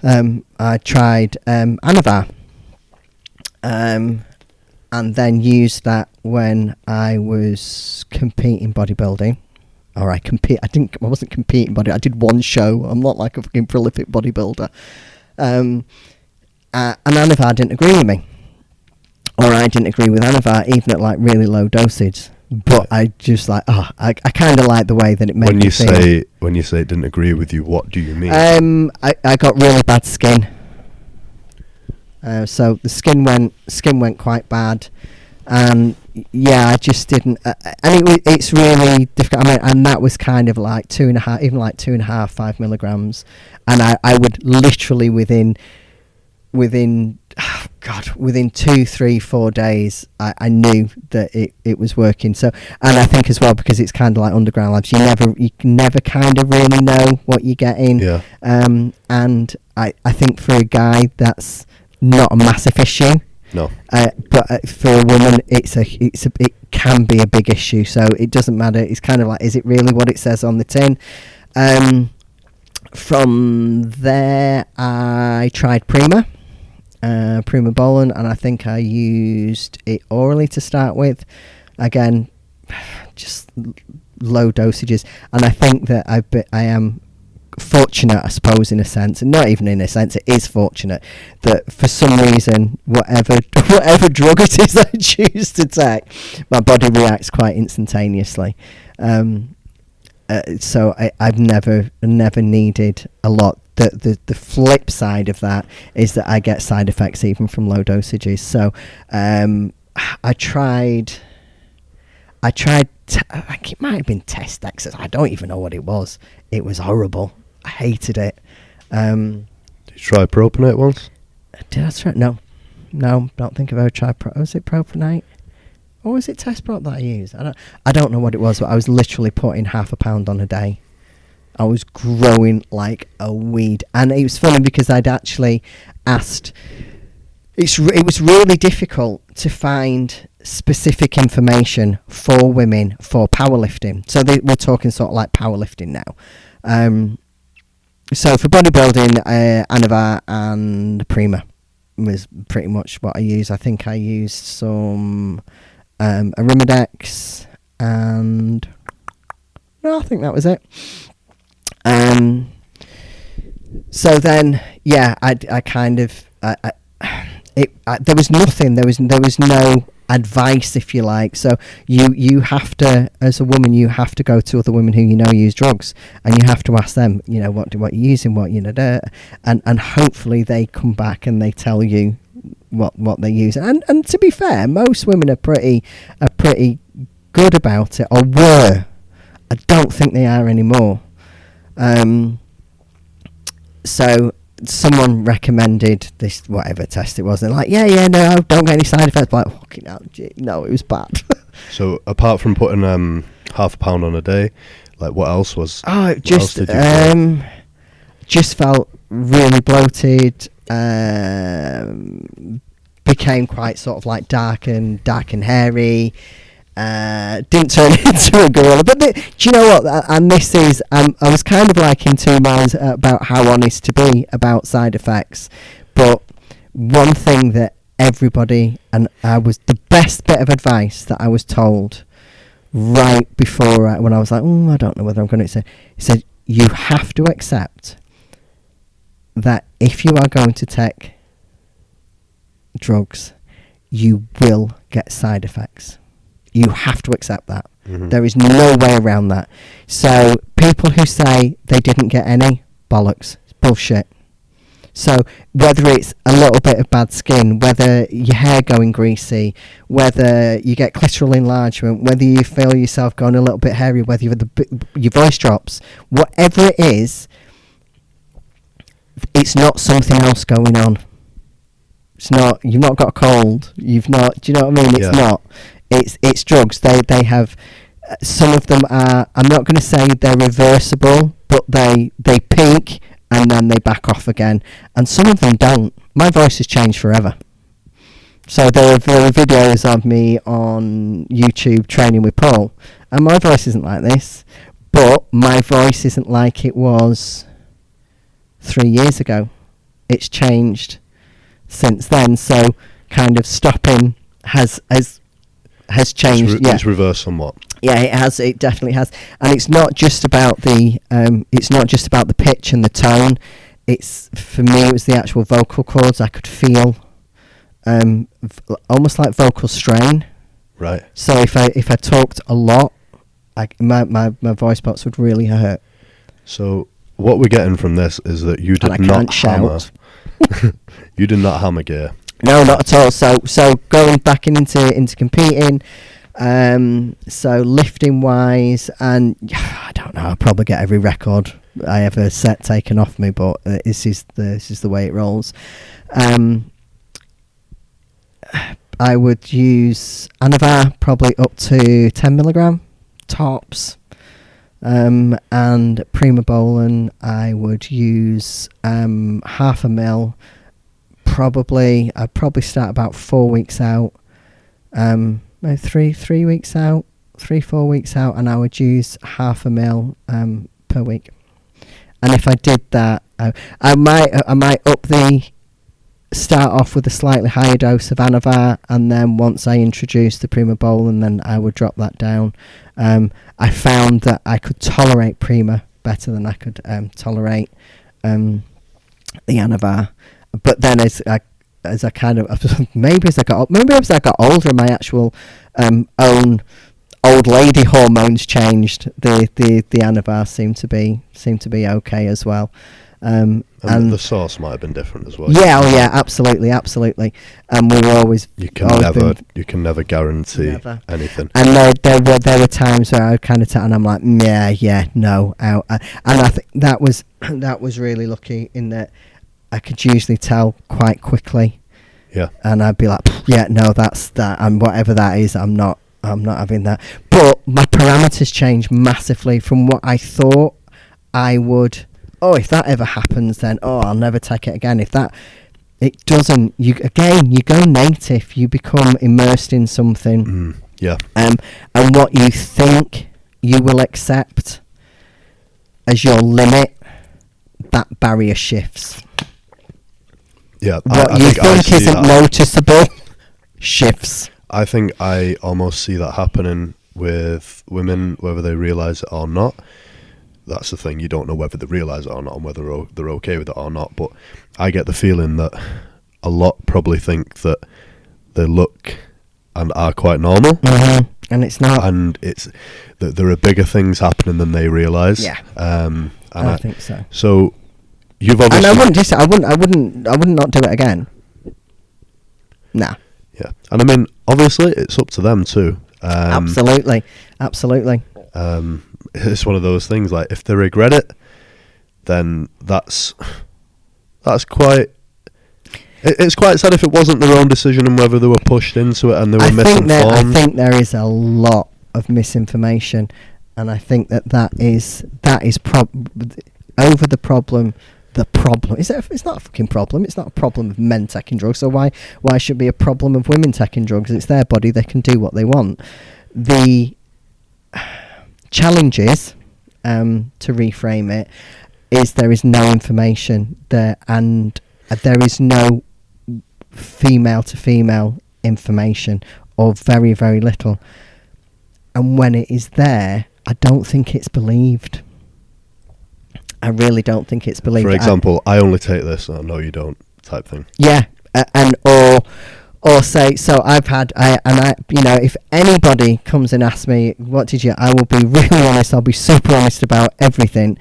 I tried Anavar, and then used that when I was competing bodybuilding. Or I wasn't competing I did one show. I'm not like a fucking prolific bodybuilder. And Anavar didn't agree with me. Or I didn't agree with Anavar, even at like really low dosage. But I just like, I kind of like the way that it made me feel. When you say it didn't agree with you, what do you mean? I got really bad skin. So the skin went quite bad. And yeah, I just didn't, and it's really difficult. I mean, and that was kind of like 2.5, 5 milligrams, and I would literally within 2, 3, 4 days, I knew that it was working. So, and I think as well, because it's kind of like underground labs, you can never kind of really know what you're getting. Yeah. And I think for a guy, that's not a massive issue. No. But for a woman, it can be a big issue. So it doesn't matter. It's kind of like, is it really what it says on the tin? From there, I tried Prima Bolin, and I think I used it orally to start with. Again, just low dosages, and I think that I am fortunate, I suppose, in a sense, and not even in a sense, it is fortunate that for some reason, whatever drug it is I choose to take, my body reacts quite instantaneously. So I've never needed a lot. The flip side of that is that I get side effects even from low dosages. So I tried. I think it might have been Test Exercise. I don't even know what it was. It was horrible. I hated it. Did you try Propanate once? Did I try? No, don't think I've ever tried. Was it Propanate? Or was it Test Prop that I used? I don't know what it was, but I was literally putting 0.5 pound on a day. I was growing like a weed. And it was funny because I'd actually asked... It was really difficult to find specific information for women for powerlifting. So we're talking sort of like powerlifting now. So for bodybuilding, Anavar and Prima was pretty much what I used. I think I used some Arimidex, and no, I think that was it. So then, yeah, I kind of there was nothing. There was no advice, if you like. So you have to, as a woman, you have to go to other women who you know use drugs, and you have to ask them, what you're using, and hopefully they come back and they tell you what they use. And to be fair, most women are pretty good about it, or were. I don't think they are anymore. So someone recommended this whatever test it was. They're like, yeah, no, don't get any side effects. But like, fucking hell, no, it was bad. So apart from putting 0.5 pound on a day, like what else was? Oh, it just felt really bloated. Became quite sort of like dark and hairy. Didn't turn into a gorilla, but do you know what? And this is, I was kind of like in two minds about how honest to be about side effects. But one thing that everybody, and the best bit of advice that I was told right before when I was like, I don't know whether I'm going to say, he said, you have to accept that if you are going to take drugs, you will get side effects. You have to accept that. Mm-hmm. There is no way around that. So people who say they didn't get any, bollocks, it's bullshit. So whether it's a little bit of bad skin, whether your hair going greasy, whether you get clitoral enlargement, whether you feel yourself going a little bit hairy, whether your voice drops, whatever it is, it's not something else going on. It's not, you've not got a cold, you've not, do you know what I mean? It's not. It's drugs. They have, some of them are, I'm not going to say they're reversible, but they peak and then they back off again. And some of them don't. My voice has changed forever. So there are videos of me on YouTube training with Paul, and my voice isn't like this, but my voice isn't like it was 3 years ago. It's changed since then. So kind of stopping has changed. It's reversed somewhat. Yeah, it has. It definitely has. And it's not just about the pitch and the tone. It's, for me, it was the actual vocal cords. I could feel almost like vocal strain. Right. So if I talked a lot, my voice box would really hurt. So what we're getting from this is that you did not hammer. You did not hammer gear. No, not at all. So going back into competing, so lifting wise, and I don't know, I'll probably get every record I ever set taken off me, but this is the way it rolls. I would use Anavar probably up to 10 milligram tops, and Prima Bolin I would use half a mil. I'd probably start about 4 weeks out, maybe 3 weeks out, 4 weeks out, and I would use half a mil per week. And if I did that, I might start off with a slightly higher dose of Anavar, and then once I introduced the Prima Bolin, then I would drop that down. I found that I could tolerate Prima better than I could tolerate the Anavar. But then as I kind of maybe as I got older, my actual own old lady hormones changed. The Anavar seemed to be okay as well. And the source might have been different as well. Yeah, absolutely. And we were always you can never guarantee anything. And there were times where I would kind of and I'm like, no, out. And I think that was really lucky in that I could usually tell quite quickly. Yeah. And I'd be like, no, that's that, and whatever that is, I'm not having that. But my parameters changed massively from what I thought I would. Oh, if that ever happens, then I'll never take it again. If it doesn't, you go native. You become immersed in something. Yeah. And what you think you will accept as your limit, that barrier shifts. Yeah. What you think isn't noticeable shifts. I think I almost see that happening with women, whether they realise it or not. That's the thing, you don't know whether they realise it or not and whether they're okay with it or not, but I get the feeling that a lot probably think that they look and are quite normal. Mm-hmm. And it's not. And it's that there are bigger things happening than they realise. Yeah. And I think so. So you've obviously... And I wouldn't not do it again. Nah. Yeah. And I mean, obviously it's up to them too. Absolutely. It's one of those things, like, if they regret it, then that's quite... It's quite sad if it wasn't their own decision and whether they were pushed into it and they were misinformed. I think there is a lot of misinformation, and I think that is over the problem. The problem it's not a fucking problem. It's not a problem of men taking drugs. So why should it be a problem of women taking drugs? It's their body. They can do what they want. The challenges, to reframe it, is there is no information there, and there is no female to female information, or very, very little. And when it is there, I don't think it's believed. I really don't think it's believed. For example, I only take this, no you don't, type thing. Yeah, and or say, so I've had, you know, if anybody comes and asks me, what did you, I will be really honest, I'll be super honest about everything.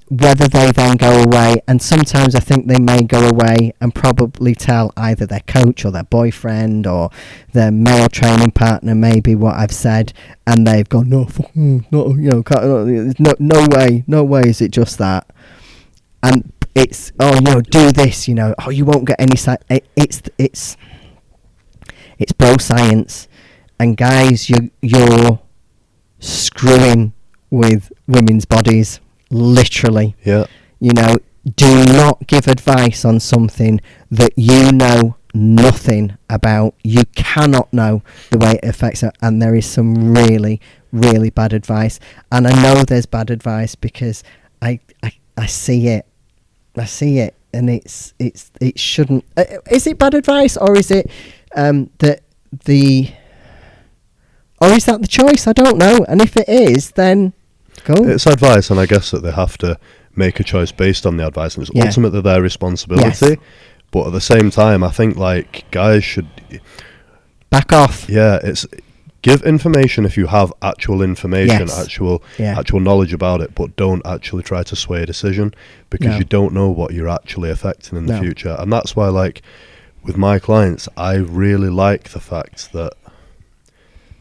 Whether they then go away, and sometimes I think they may go away and probably tell either their coach or their boyfriend or their male training partner maybe what I've said, and they've gone, no, no, you know, no way is it just that. And it's, oh, you know, do this, you know, oh, you won't get any it's bro science, and guys, you're screwing with women's bodies, literally. Yeah. You know, do not give advice on something that you know nothing about. You cannot know the way it affects her, and there is some really, really bad advice. And I know there's bad advice because I see it. I see it, and it shouldn't. Is it bad advice, or is it or is that the choice? I don't know. And if it is, then go. It's advice, and I guess that they have to make a choice based on the advice, and it's ultimately their responsibility. Yes. But at the same time, I think like guys should back off. Yeah, it's give information if you have actual information, actual knowledge about it, but don't actually try to sway a decision, because you don't know what you're actually affecting in the future. And that's why, like, with my clients, I really like the fact that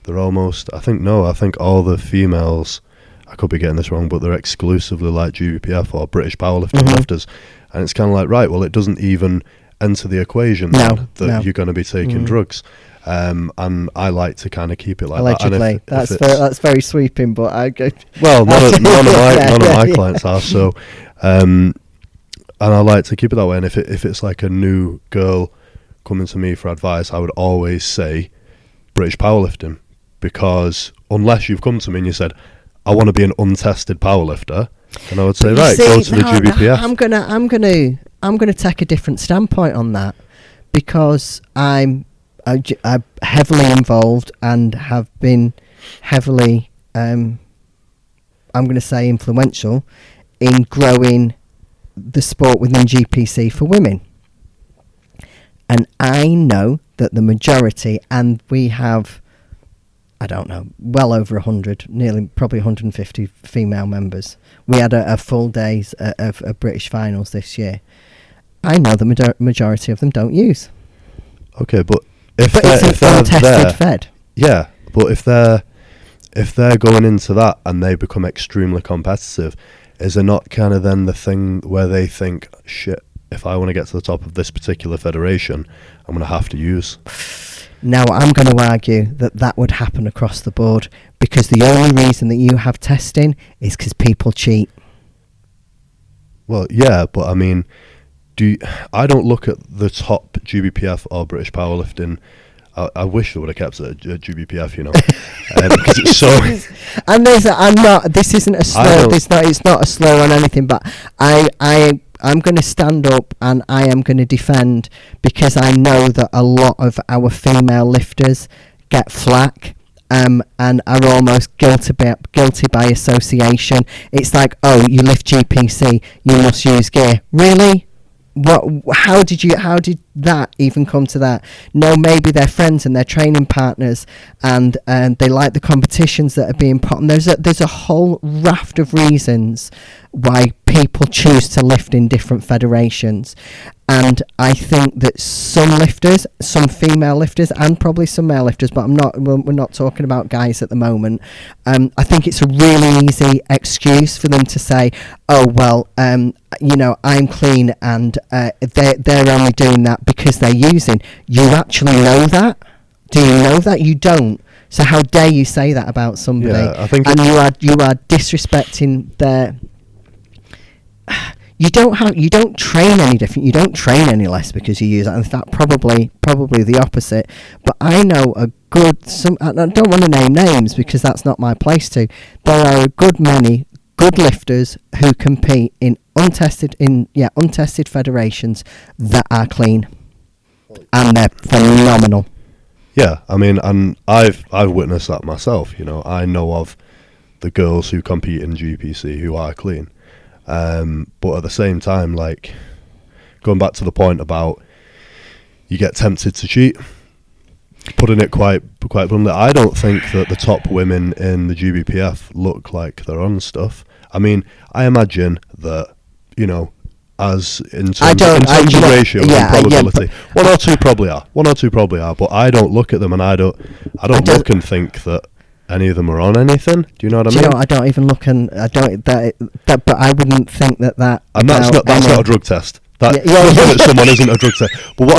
they're almost, I think all the females, I could be getting this wrong, but they're exclusively like GBPF or British powerlifting lifters. And it's kind of like, right, well, it doesn't even enter the equation that you're going to be taking drugs. And I like to kind of keep it like allegedly. That. That's very sweeping, but I go. Well, none of my clients are, so, and I like to keep it that way. And if it's like a new girl coming to me for advice, I would always say British powerlifting, because unless you've come to me and you said, I want to be an untested powerlifter, and I would say, right, go to the GBPF. I'm gonna take a different standpoint on that, because I'm heavily involved and have been heavily, I'm going to say influential, in growing the sport within GPC for women. And I know that the majority, and we have, I don't know, well over 100, nearly probably 150 female members. We had a full days of British finals this year. I know the majority of them don't use. Okay, but if it's they're untested fed. Yeah, but if they're going into that and they become extremely competitive, is there not kind of then the thing where they think, shit, if I want to get to the top of this particular federation, I'm going to have to use? Now, I'm going to argue that would happen across the board, because the only reason that you have testing is because people cheat. Well, yeah, but I mean, I don't look at the top GBPF or British powerlifting. I wish they would have kept it at GBPF, you know, because it's so. And this isn't a slur. It's not a slur on anything. But I'm going to stand up and I am going to defend, because I know that a lot of our female lifters get flack. And are almost guilty by association. It's like, oh, you lift GPC, you must use gear. Really? How did that even come to that? No, maybe they're friends and they're training partners, and they like the competitions that are being put on. There's a whole raft of reasons why people choose to lift in different federations, and I think that some lifters, some female lifters, and probably some male lifters, but we're not talking about guys at the moment. I think it's a really easy excuse for them to say, oh well, you know, I'm clean, and they're only doing that because they're using. You actually know that? Do you know that? You don't. So how dare you say that about somebody? Yeah, I think, and you are disrespecting their. You don't train any different. You don't train any less because you use that. In fact, probably the opposite. But I know I don't want to name names because that's not my place to. There are a good many good lifters who compete in untested federations that are clean, and they're phenomenal. Yeah, I mean, and I've witnessed that myself. You know, I know of the girls who compete in GPC who are clean, But at the same time, like, going back to the point about you get tempted to cheat, putting it quite bluntly, I don't think that the top women in the GBPF look like they're on stuff. I mean, I imagine that, you know, as in terms of ratio and probability, one or two probably are, but I don't look at them, and I don't look and think that any of them are on anything. Do you know what I mean? You know, I don't even look, and I don't but I wouldn't think that. And that's not a drug test. Looking at someone isn't a drug test. But what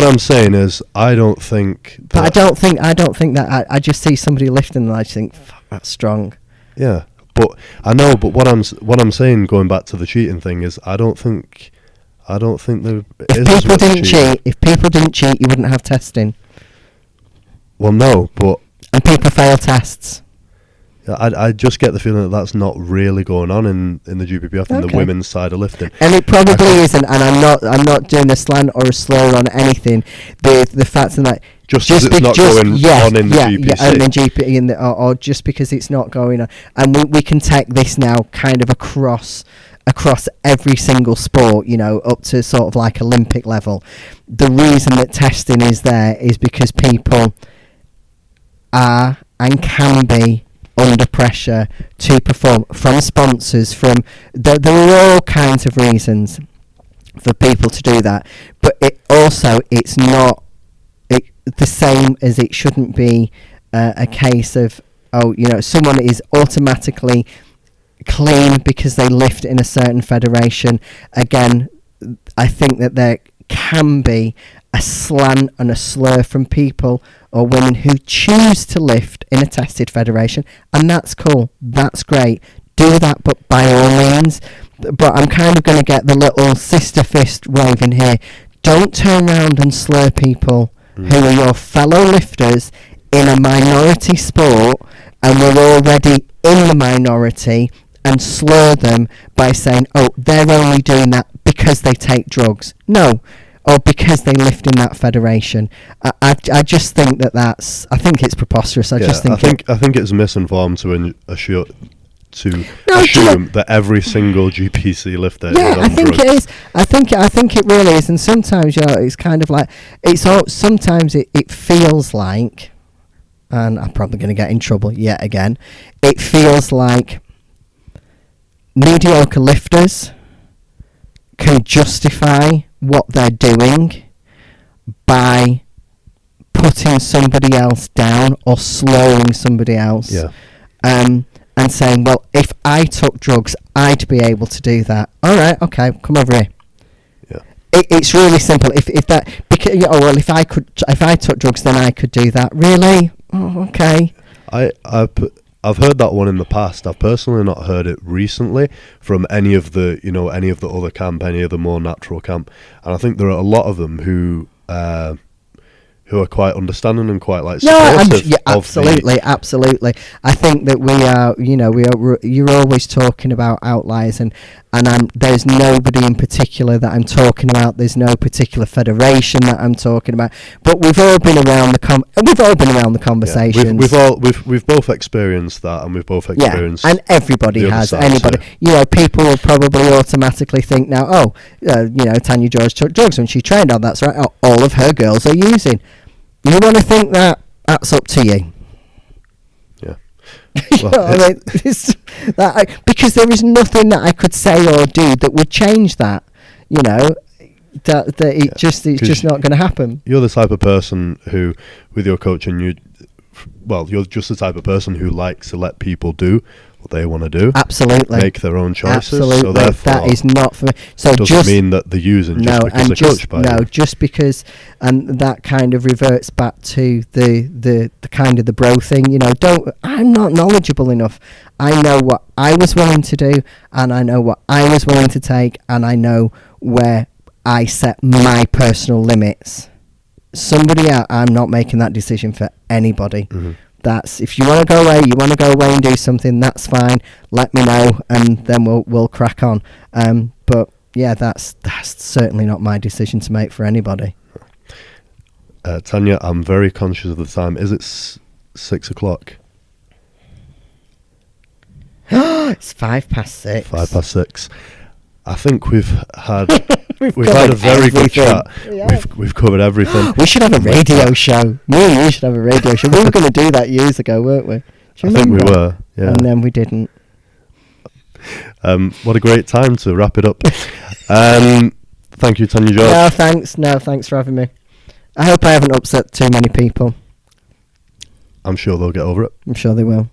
I'm saying is, I don't think. That, but I don't think that. I just see somebody lifting, and I just think, fuck, that's strong. Yeah, but I know. But what I'm saying, going back to the cheating thing, is I don't think there. If people didn't cheat, you wouldn't have testing. Well, no, but and people fail tests. I just get the feeling that that's not really going on in the GBPF and the women's side of lifting. And it probably isn't. And I'm not doing a slant or a slur on anything. The fact that just because it's not going on in the GPC, or just because it's not going on, and we can take this now kind of across every single sport, you know, up to sort of like Olympic level. The reason that testing is there is because people are and can be under pressure to perform, from sponsors, there are all kinds of reasons for people to do that, but it's not the same as it shouldn't be a case of, someone is automatically clean because they lift in a certain federation. Again, I think that there can be a slant and a slur from people or women who choose to lift in a tested federation, and that's cool, that's great, do that, but by all means. But I'm kind of going to get the little sister fist waving here. Don't turn around and slur people who are your fellow lifters in a minority sport, and we're already in the minority, and slur them by saying, oh, they're only doing that because they take drugs. No, or because they lift in that federation. I just think I think it's preposterous. I think it's misinformed to assume that every single GPC lifter is on I think drugs. It is. I think it really is. And sometimes, it's kind of like, sometimes it feels like, and I'm probably going to get in trouble yet again, it feels like mediocre lifters can justify what they're doing by putting somebody else down or slowing somebody else. Yeah. And saying, well, if I took drugs, I'd be able to do that. All right, okay, come over here. Yeah. It's really simple. If I took drugs, then I could do that. Really? Oh, okay. I've heard that one in the past. I've personally not heard it recently from any of the other camp, any of the more natural camp, and I think there are a lot of them who are quite understanding and quite supportive. Absolutely. I think that we are. You're always talking about outliers, and there's nobody in particular that I'm talking about. There's no particular federation that I'm talking about. But we've all been around the conversations. We've both experienced that, and we've both experienced. And everybody has. Anybody. People will probably automatically think now. Tania George took drugs when she trained on. That's right. All of her girls are using. You want to think that's up to you. Yeah. Well, because there is nothing that I could say or do that would change that. It's just not going to happen. You're the type of person who, with your coaching, you're just the type of person who likes to let people do what they want to do. Absolutely. Make their own choices. Absolutely. So therefore, that is not for me. So it doesn't mean that they're using because they're coached by you. Just because, and that kind of reverts back to the kind of the bro thing. I'm not knowledgeable enough. I know what I was willing to do, and I know what I was willing to take, and I know where I set my personal limits. Somebody out, I'm not making that decision for anybody. Mm-hmm. That's, if you want to go away and do something, that's fine. Let me know, and then we'll crack on. But yeah, that's certainly not my decision to make for anybody. Tania, I'm very conscious of the time. Is it 6 o'clock? It's 6:05. 6:05. I think we've had We've had a very good everything. chat. Yeah. We've covered everything. We should have a radio show. Me and you should have a radio show. We were going to do that years ago, weren't we? Do I you think we remember? were. Yeah. And then we didn't. What a great time to wrap it up. Thank you, Tania George. No, thanks for having me. I hope I haven't upset too many people. I'm sure they'll get over it. I'm sure they will.